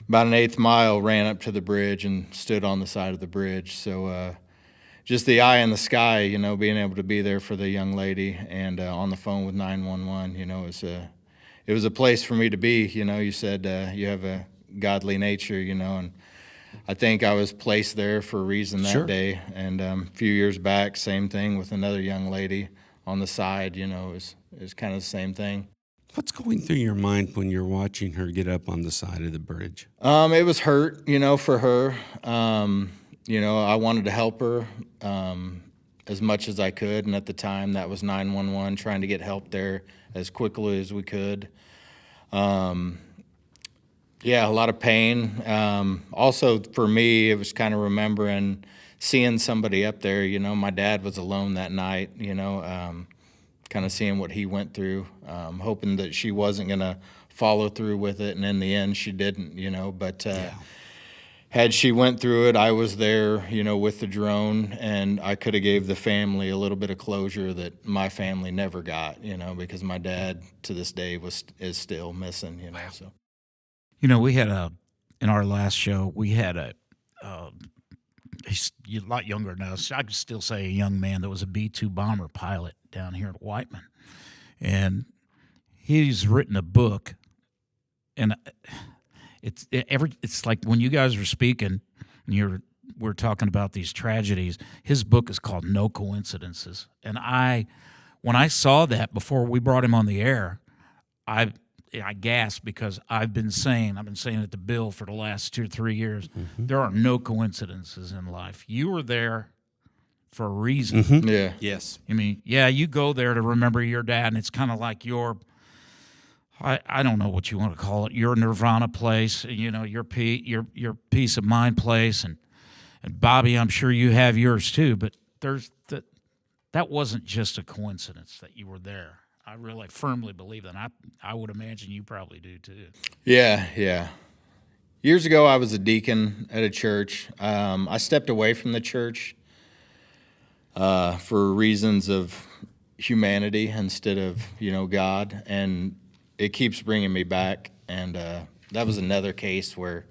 about an eighth mile, ran up to the bridge and stood on the side of the bridge. So just the eye in the sky, being able to be there for the young lady and on the phone with 911, it was a place for me to be. You said you have a godly nature, and I think I was placed there for a reason that day. And a few years back, same thing with another young lady on the side, it was kind of the same thing. What's going through your mind when you're watching her get up on the side of the bridge? It was hurt, for her. I wanted to help her as much as I could, and at the time that was 911, trying to get help there as quickly as we could. A lot of pain. Also, for me, it was kind of remembering seeing somebody up there. My dad was alone that night, kind of seeing what he went through, hoping that she wasn't going to follow through with it, and in the end, she didn't, but had she went through it, I was there, with the drone, and I could have gave the family a little bit of closure that my family never got, because my dad, to this day, is still missing, so. We had in our last show, we had he's a lot younger now, so I could still say a young man that was a B-2 bomber pilot down here at Whiteman. And he's written a book, and it's like when you guys were speaking, and we're talking about these tragedies, his book is called No Coincidences. And when I saw that before we brought him on the air, I I gasp because I've been saying it to Bill for the last 2 or 3 years. There are no coincidences in life. You were there for a reason. Yeah. Yes. I mean, yeah, you go there to remember your dad, and it's kind of like I don't know what you want to call it, your nirvana place, your peace of mind place, and Bobby, I'm sure you have yours too. But that wasn't just a coincidence that you were there. I really firmly believe that. I would imagine you probably do too. Yeah. Years ago, I was a deacon at a church. I stepped away from the church for reasons of humanity instead of God, and it keeps bringing me back. And that was another case where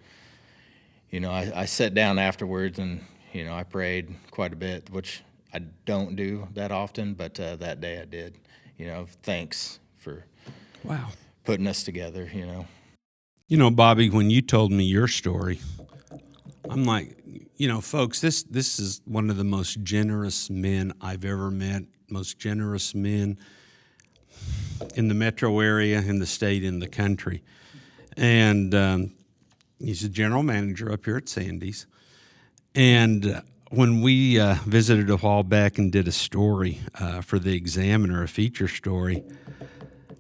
I sat down afterwards and I prayed quite a bit, which I don't do that often, but that day I did. Thanks for putting us together. Bobby, when you told me your story, I'm like, folks, this is one of the most generous men I've ever met, most generous men in the metro area, in the state, in the country. And he's a general manager up here at Sandy's. And when we visited a while back and did a story for the Examiner, a feature story,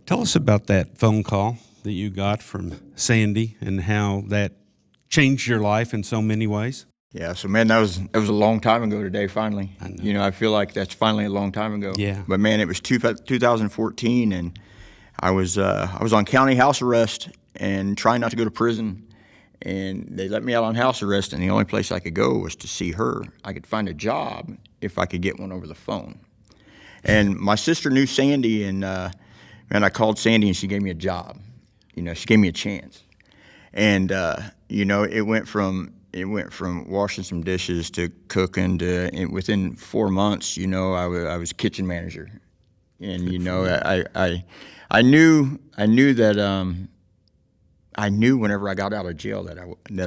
tell us about that phone call that you got from Sandy and how that changed your life in so many ways. Yeah, so man, that was a long time ago today. Finally, I know. I feel like that's finally a long time ago. Yeah. But man, it was 2014, and I was on county house arrest and trying not to go to prison. And they let me out on house arrest, and the only place I could go was to see her. I could find a job if I could get one over the phone. And my sister knew Sandy, and man, I called Sandy, and she gave me a job. She gave me a chance. And it went from washing some dishes to cooking to, and within 4 months, I was kitchen manager. And I knew that. I knew whenever I got out of jail that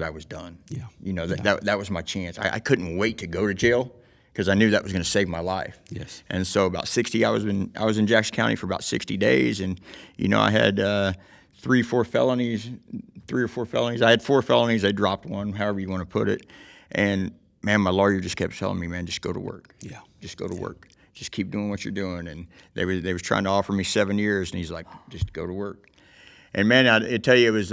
I was done. Yeah. That was my chance. I couldn't wait to go to jail because I knew that was going to save my life. Yes. And so about 60, I was in Jackson County for about 60 days, and I had 3 or 4 felonies. I had 4 felonies. I dropped one, however you want to put it. And man, my lawyer just kept telling me, man, just go to work. Yeah. Just go to work. Just keep doing what you're doing. And they was trying to offer me 7 years, and he's like, just go to work. And man, I tell you, it was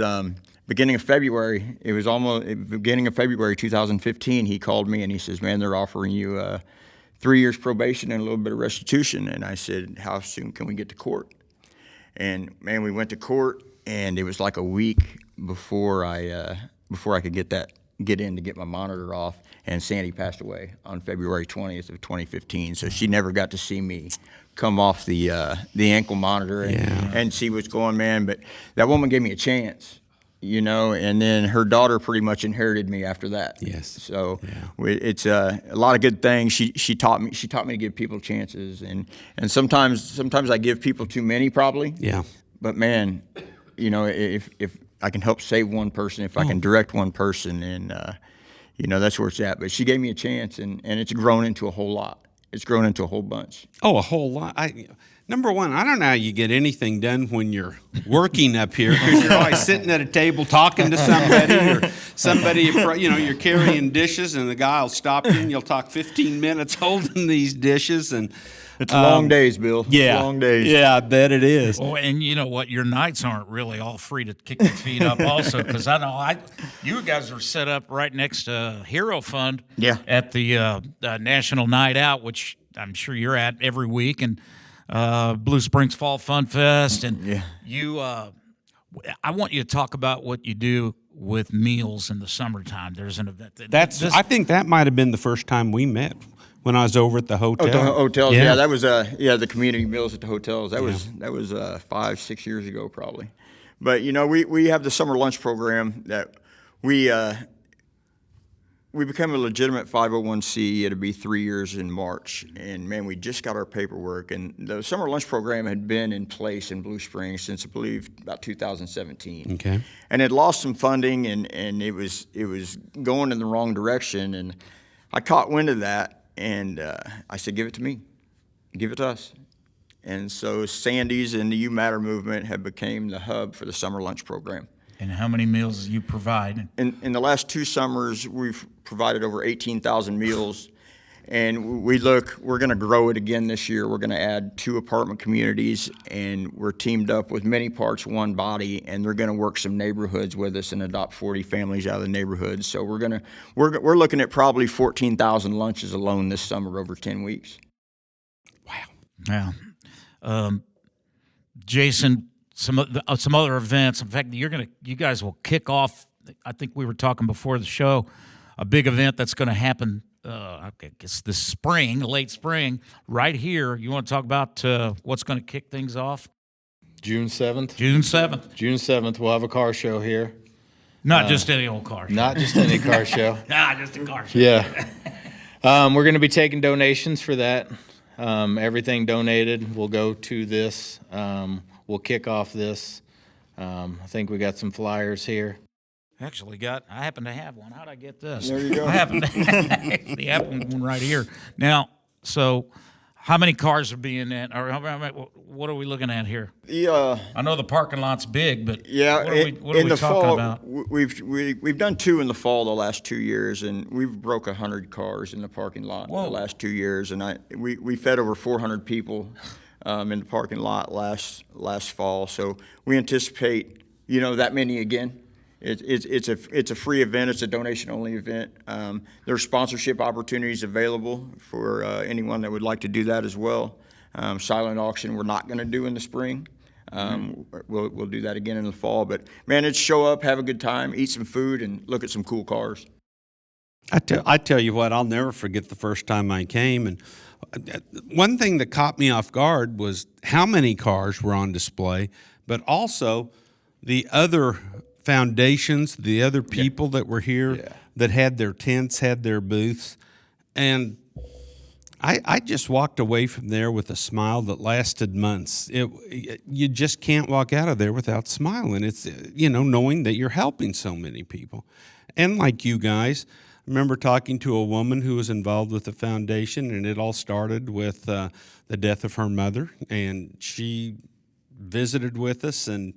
beginning of February. It was almost beginning of February 2015. He called me and he says, "Man, they're offering you 3 years probation and a little bit of restitution." And I said, "How soon can we get to court?" And man, we went to court, and it was like a week before I could get in to get my monitor off. And Sandy passed away on February 20th of 2015. So she never got to see me come off the ankle monitor and see what's going, man. But that woman gave me a chance, and then her daughter pretty much inherited me after that. Yes. So it's a lot of good things. She taught me to give people chances, and sometimes I give people too many probably. Yeah. But man, if I can help save one person, if I can direct one person, and that's where it's at. But she gave me a chance, and it's grown into a whole lot. It's grown into a whole bunch. Oh, a whole lot. Number one, I don't know how you get anything done when you're working up here, because you're always sitting at a table talking to somebody, or you're carrying dishes, and the guy will stop you, and you'll talk 15 minutes holding these dishes, and it's long days, Bill. Yeah, long days. Yeah, I bet it is. Oh, and you know what? Your nights aren't really all free to kick your feet up, also, because I know you guys are set up right next to Hero Fund. Yeah. At the National Night Out, which I'm sure you're at every week, and Blue Springs Fall Fun Fest, and you. I want you to talk about what you do with meals in the summertime. There's an event. I think that might have been the first time we met. When I was over at the hotel. Oh, the hotels. Yeah, that was the community meals at the hotels. That was 5-6 years ago probably. But we have the summer lunch program that we became a legitimate 501c. It'll be 3 years in March, and man, we just got our paperwork. And the summer lunch program had been in place in Blue Springs since I believe about 2017. Okay. And it lost some funding, and it was going in the wrong direction. And I caught wind of that. And I said, "Give it to me, give it to us." And so Sandy's and the You Matter movement have become the hub for the summer lunch program. And how many meals do you provide? In the last 2 summers, we've provided over 18,000 meals. And we're going to grow it again this year. We're going to add 2 apartment communities, and we're teamed up with Many Parts, One Body, and they're going to work some neighborhoods with us and adopt 40 families out of the neighborhoods. So we're looking at probably 14,000 lunches alone this summer over 10 weeks. Wow. Yeah. Jason, some other events. In fact, you guys will kick off. I think we were talking before the show, a big event that's going to happen. I guess this spring, late spring, right here. You want to talk about what's going to kick things off? June 7th. June 7th. June 7th, we'll have a car show here. Not just any old car show. Not just any car show. Just a car show. Yeah. We're going to be taking donations for that. Everything donated will go to this. We'll kick off this. I think we got some flyers here. Actually, I happen to have one. How'd I get this? There you go. I happen to have the Apple one right here. Now, so how many cars are being in, or what are we looking at here? I know the parking lot's big, but yeah, what are we talking about? We've done 2 in the fall the last 2 years, and we've broke 100 cars in the parking lot the last 2 years, and we fed over 400 people in the parking lot last fall. So we anticipate that many again. It's a free event. It's a donation-only event. There's sponsorship opportunities available for anyone that would like to do that as well. Silent auction we're not going to do in the spring. We'll do that again in the fall. But, man, it's show up, have a good time, eat some food, and look at some cool cars. I tell you what, I'll never forget the first time I came. And one thing that caught me off guard was how many cars were on display, but also the other foundations, the other people that were here that had their tents, had their booths. And I just walked away from there with a smile that lasted months. You just can't walk out of there without smiling. It's, knowing that you're helping so many people. And like you guys, I remember talking to a woman who was involved with the foundation, and it all started with the death of her mother. And she visited with us, and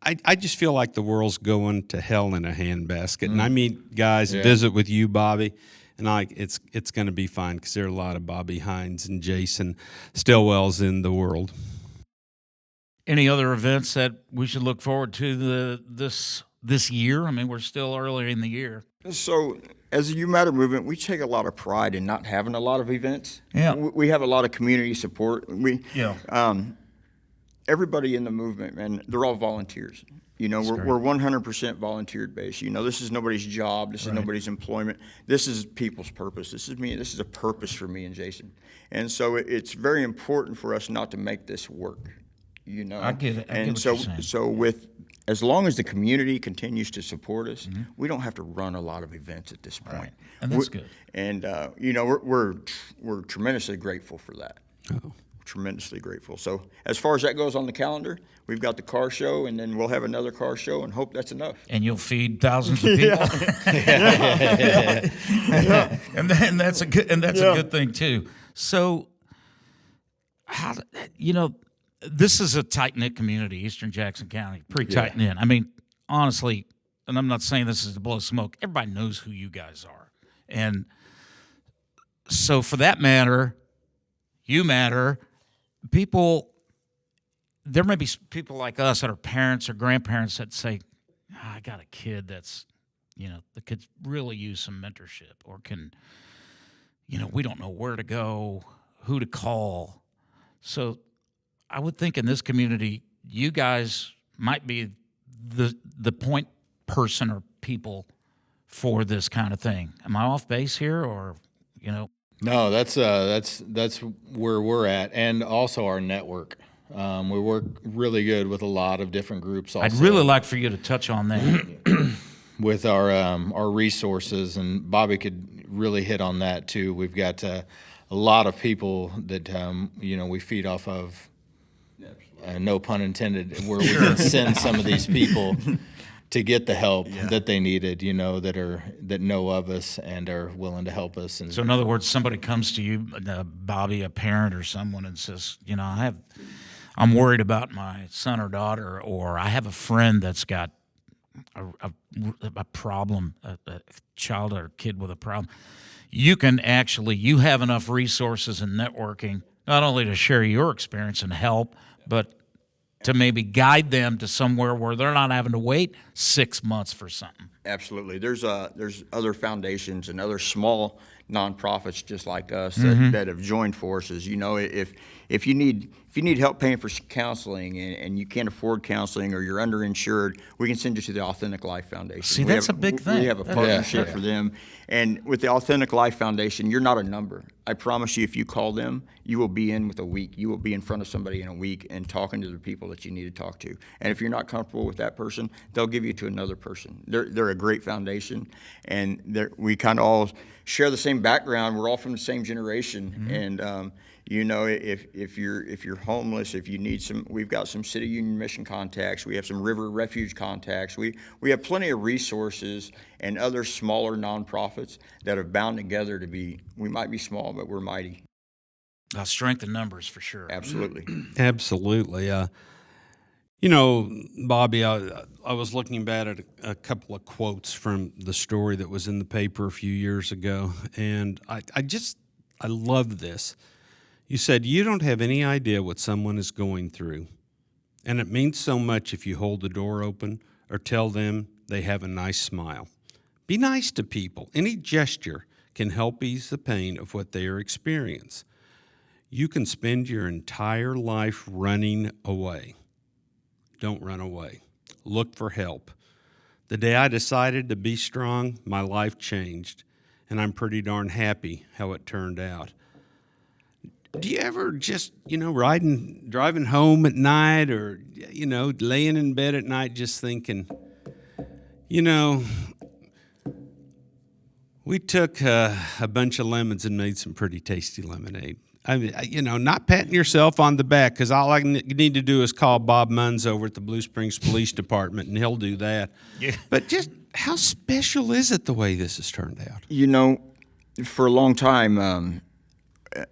I just feel like the world's going to hell in a handbasket. And I meet guys visit with you, Bobby, and it's going to be fine because there are a lot of Bobby Hines and Jason Stillwells in the world. Any other events that we should look forward to this year? I mean, we're still early in the year. So, as a You Matter movement, we take a lot of pride in not having a lot of events. Yeah. We have a lot of community support. Everybody in the movement, man, they're all volunteers. We're 100% volunteer based. This is nobody's job. This is nobody's employment. This is people's purpose. This is me. This is a purpose for me and Jason. And so it's very important for us not to make this work. I get it. As long as the community continues to support us, we don't have to run a lot of events at this point. Right. And that's good. And we're tremendously grateful for that. Oh. Tremendously grateful. So as far as that goes on the calendar, we've got the car show, and then we'll have another car show, and hope that's enough. And you'll feed thousands of people. And that's a good thing too. So, this is a tight-knit community, Eastern Jackson County, pretty tight-knit. I mean, honestly, and I'm not saying this is to blow smoke, everybody knows who you guys are. And so for that matter, you matter. There may be people like us that are parents or grandparents that say, I got a kid that's, the kids really use some mentorship, or can, we don't know where to go, who to call. So I would think in this community, you guys might be the point person or people for this kind of thing. Am I off base here, or, No, that's where we're at, and also our network. We work really good with a lot of different groups. Also, I'd really like for you to touch on that with our resources, and Bobby could really hit on that too. We've got a lot of people that we feed off of. No pun intended. Where we can send some of these people to get the help that they needed, you know, that know of us and are willing to help us. And So in other words, somebody comes to you, Bobby, a parent or someone, and says, you know, I'm worried about my son or daughter, or I have a friend that's got a problem, a child or kid with a problem. You have enough resources and networking, not only to share your experience and help, but to maybe guide them to somewhere where they're not having to wait 6 months for something. Absolutely. There's other foundations and other small nonprofits just like us that have joined forces. You know, if you need help paying for counseling and you can't afford counseling or you're underinsured, we can send you to the Authentic Life Foundation. See, that's a big thing. We have a partnership for them. And with the Authentic Life Foundation, you're not a number. I promise you, if you call them, you will be in with a week. You will be in front of somebody in a week and talking to the people that you need to talk to. And if you're not comfortable with that person, they'll give you to another person. They're a great foundation, and we kind of all share the same background. We're all from the same generation, and you know, if you're homeless, if you need we've got some City Union Mission contacts. We have some River Refuge contacts. We have plenty of resources and other smaller nonprofits that have bound together to be. We might be small, but we're mighty. Strength in numbers for sure. Absolutely. Absolutely. You know, Bobby, I was looking back at a couple of quotes from the story that was in the paper a few years ago, and I love this. You said, you don't have any idea what someone is going through, and it means so much if you hold the door open or tell them they have a nice smile. Be nice to people. Any gesture can help ease the pain of what they are experiencing. You can spend your entire life running away. Don't run away. Look for help. The day I decided to be strong, my life changed, and I'm pretty darn happy how it turned out. Do you ever just, you know, driving home at night or, you know, laying in bed at night just thinking, you know, we took a bunch of lemons and made some pretty tasty lemonade. I mean, you know, not patting yourself on the back, because all I need to do is call Bob Munns over at the Blue Springs Police Department, and he'll do that. Yeah. But just how special is it the way this has turned out? You know, for a long time,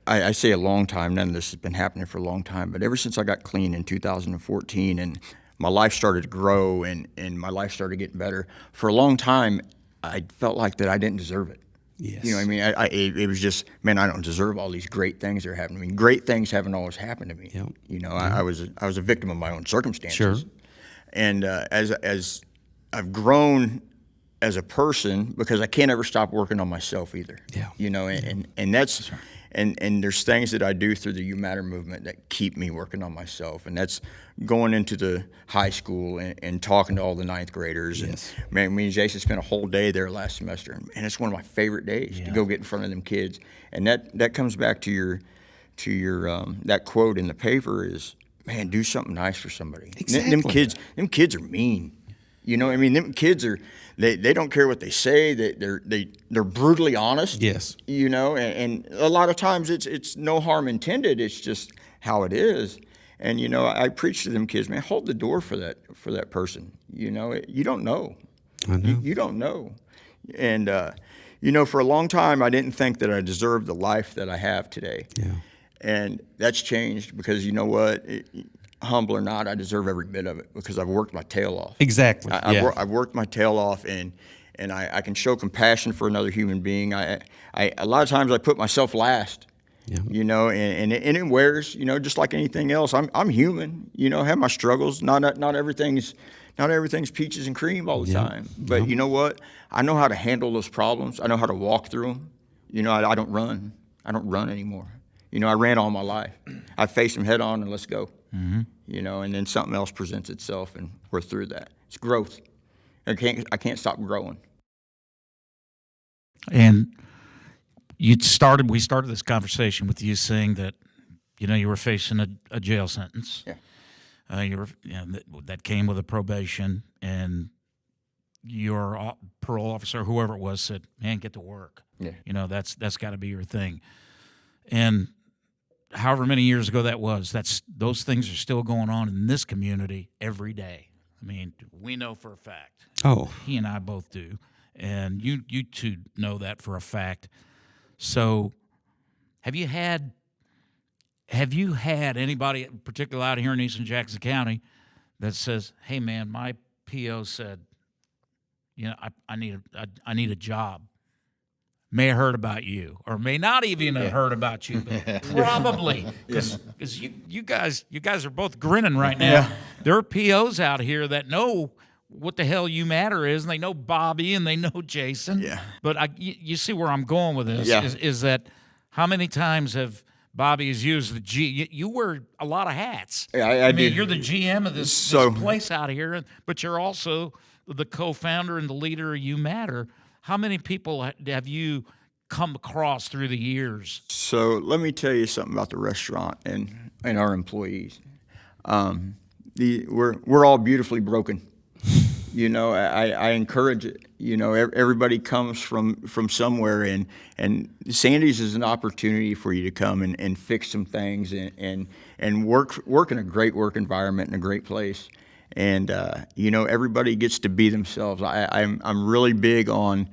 I say a long time, none of this has been happening for a long time, but ever since I got clean in 2014 and my life started to grow and my life started getting better, for a long time, I felt like that I didn't deserve it. Yes. You know what I mean? It was just, man, I don't deserve all these great things that are happening to me. Great things haven't always happened to me. Yep. You know, I was a victim of my own circumstances. Sure. And as I've grown as a person, because I can't ever stop working on myself either. Yeah. You know, and that's right. And there's things that I do through the You Matter movement that keep me working on myself, and that's going into the high school and talking to all the ninth graders. Yes. And man, me and Jason spent a whole day there last semester, and it's one of my favorite days to go get in front of them kids. And that comes back to your that quote in the paper is, man, do something nice for somebody. Exactly. Them kids are mean. You know what I mean? Them kids are. They don't care what they say. They're brutally honest. Yes. You know, and a lot of times it's no harm intended. It's just how it is. And you know, I preach to them kids, man, hold the door for that person. You know, you don't know. I know. You don't know. And you know, for a long time, I didn't think that I deserved the life that I have today. Yeah. And that's changed because you know what. Humble or not, I deserve every bit of it because I've worked my tail off. Exactly. I've worked my tail off, and I can show compassion for another human being. A lot of times I put myself last. Yeah. You know, and it wears. You know, just like anything else. I'm human. You know, I have my struggles. Not everything's peaches and cream all the time. But you know what? I know how to handle those problems. I know how to walk through them. You know, I don't run. I don't run anymore. You know, I ran all my life. I face them head on and let's go. Mm-hmm. You know, and then something else presents itself, and we're through that. It's growth. I can't stop growing. And we started this conversation with you saying that, you know, you were facing a jail sentence. Yeah. That came with a probation, and your parole officer, whoever it was, said, "Man, get to work." Yeah. You know, that's got to be your thing. And however many years ago that was, those things are still going on in this community every day. I mean, we know for a fact. Oh. He and I both do. And you two know that for a fact. So have you had anybody in particular out here in Eastern Jackson County that says, hey, man, my PO said, I need a job. May have heard about you, or may not even have heard about you, but probably because you guys are both grinning right now. Yeah. There are POs out here that know what the hell You Matter is, and they know Bobby and they know Jason. Yeah. But you see where I'm going with this Yeah. is that how many times have Bobby has used the G? You wear a lot of hats. Yeah, I mean, do. you're the GM of this place out here, but you're also the co-founder and the leader of You Matter. How many people have you come across through the years? So let me tell you something about the restaurant and our employees. We're all beautifully broken. I encourage it. Everybody comes from somewhere, and Sandy's is an opportunity for you to come and fix some things and work in a great work environment in a great place. And everybody gets to be themselves. I'm really big on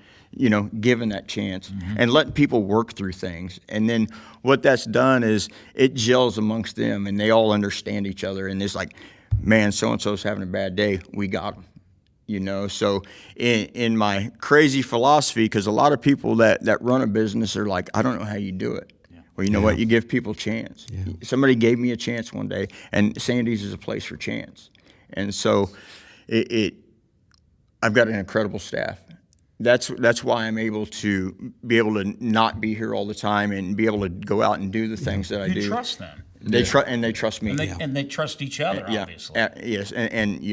giving that chance and letting people work through things. And then what that's done is it gels amongst them, and they all understand each other. And it's like, man, so and so's having a bad day. We got them. So in my crazy philosophy, because a lot of people that run a business are like, I don't know how you do it. Yeah. Well, you know what? You give people a chance. Yeah. Somebody gave me a chance one day, and Sandy's is a place for chance. And so I've got an incredible staff. That's why I'm able to not be here all the time and be able to go out and do the things that I do. You trust them. They trust me, and they trust each other. Obviously, yes, and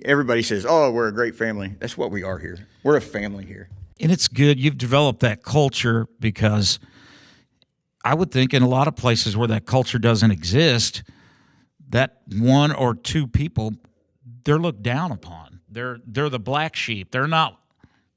everybody says, "Oh, we're a great family." That's what we are here. We're a family here, and it's good you've developed that culture, because I would think in a lot of places where that culture doesn't exist, that one or two people, they're looked down upon. They're the black sheep. They're not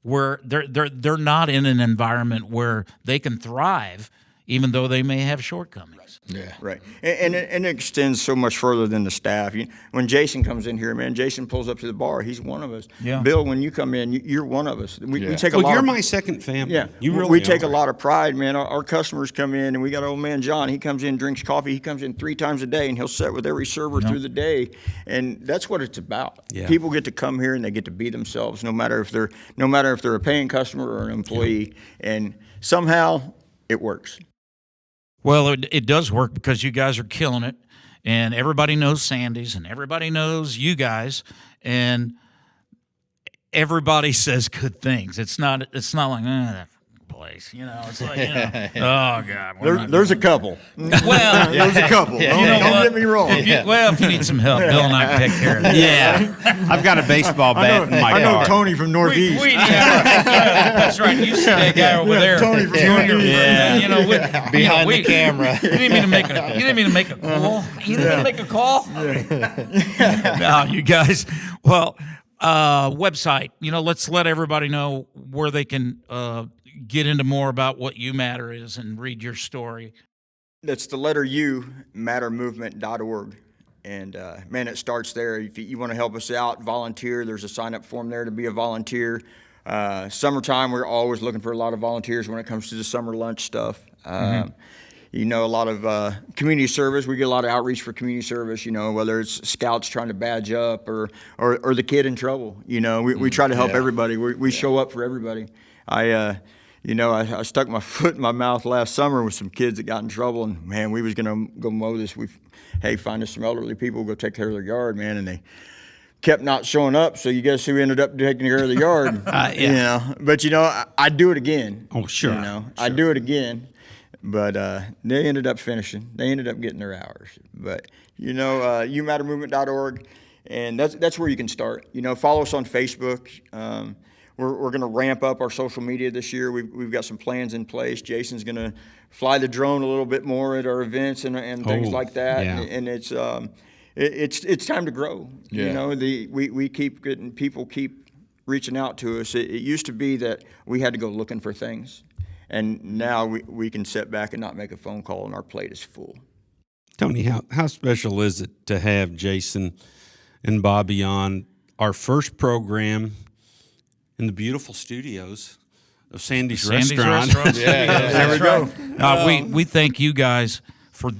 they're not in an environment where they can thrive, even though they may have shortcomings. Yeah, right. And it extends so much further than the staff. When Jason comes in here, man, Jason pulls up to the bar. He's one of us. Yeah. Bill, when you come in, you're one of us. We take a well, lot. You're my second family. Yeah, you really we take are. a lot of pride, man. Our customers come in, and we got old man John. He comes in, drinks coffee. He comes in 3 times a day, and he'll sit with every server through the day. And that's what it's about. Yeah. People get to come here and they get to be themselves, no matter if they're a paying customer or an employee. Yeah. And somehow it works. Well, it does work because you guys are killing it, and everybody knows Sandy's, and everybody knows you guys, and everybody says good things. It's not like that place, It's like, oh God. There's a couple. Well, there's a couple. Don't get me wrong. If you need some help, Bill and I can take care of it. Yeah, I've got a baseball bat in my car. I know Tony from Northeast. That's right. You see that guy over there, Tony from Junior. Yeah, behind the camera. You didn't mean to make a call. You didn't mean to make a call. No, you guys. Well, website. Let's let everybody know where they can get into more about what You Matter is and read your story. That's the letter U, mattermovement.org. And, man, it starts there. If you want to help us out, volunteer, there's a sign-up form there to be a volunteer. Summertime, we're always looking for a lot of volunteers when it comes to the summer lunch stuff. A lot of community service. We get a lot of outreach for community service, whether it's scouts trying to badge up or the kid in trouble. We try to help everybody. We show up for everybody. I stuck my foot in my mouth last summer with some kids that got in trouble, and man, we was gonna go mow this. Find us some elderly people, go take care of their yard, man, and they kept not showing up. So you guess who ended up taking care of the yard? But I'd do it again. Oh, sure. I'd do it again. But they ended up finishing. They ended up getting their hours. But youmattermovement.org, and that's where you can start. Follow us on Facebook. We're going to ramp up our social media this year. We've got some plans in place. Jason's going to fly the drone a little bit more at our events and things like that. Yeah. And it's time to grow. Yeah. We keep getting people keep reaching out to us. It used to be that we had to go looking for things, and now we can sit back and not make a phone call, and our plate is full. Tony, how special is it to have Jason and Bobby on our first program in the beautiful studios of Sandy's Restaurant. There we go. We thank you guys for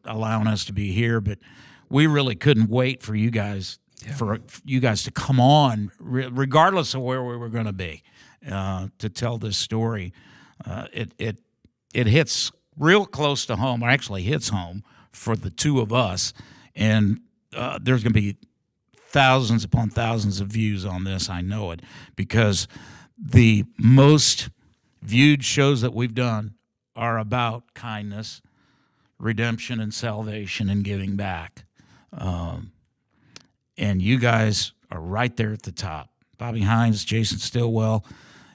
allowing us to be here, but we really couldn't wait for you guys to come on, regardless of where we were going to be, to tell this story. It hits real close to home, or actually hits home for the two of us, and there's going to be thousands upon thousands of views on this. I know it, because the most viewed shows that we've done are about kindness, redemption, and salvation, and giving back. And you guys are right there at the top. Bobby Hines, Jason Stillwell,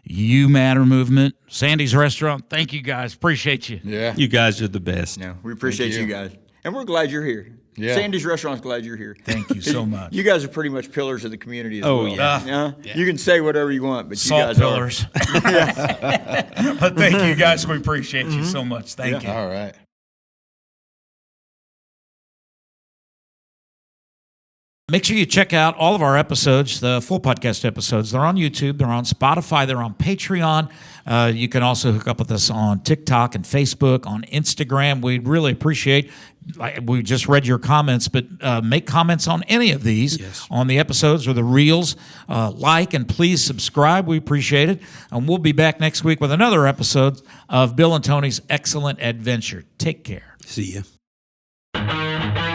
You Matter Movement, Sandy's Restaurant. Thank you guys. Appreciate you. Yeah. You guys are the best. Yeah, we appreciate you guys. And we're glad you're here. Yeah. Sandy's Restaurant's glad you're here. Thank you so much. You guys are pretty much pillars of the community as Oh, well. yeah. You can say whatever you want, but Salt you guys pillars. But thank you guys. We appreciate you so much. Thank you. All right. Make sure you check out all of our episodes, the full podcast episodes. They're on YouTube, they're on Spotify, they're on Patreon. You can also hook up with us on TikTok and Facebook, on Instagram. We'd really appreciate, we just read your comments, but make comments on any of these, on the episodes or the reels. Like and please subscribe. We appreciate it. And we'll be back next week with another episode of Bill and Tony's Excellent Adventure. Take care. See ya.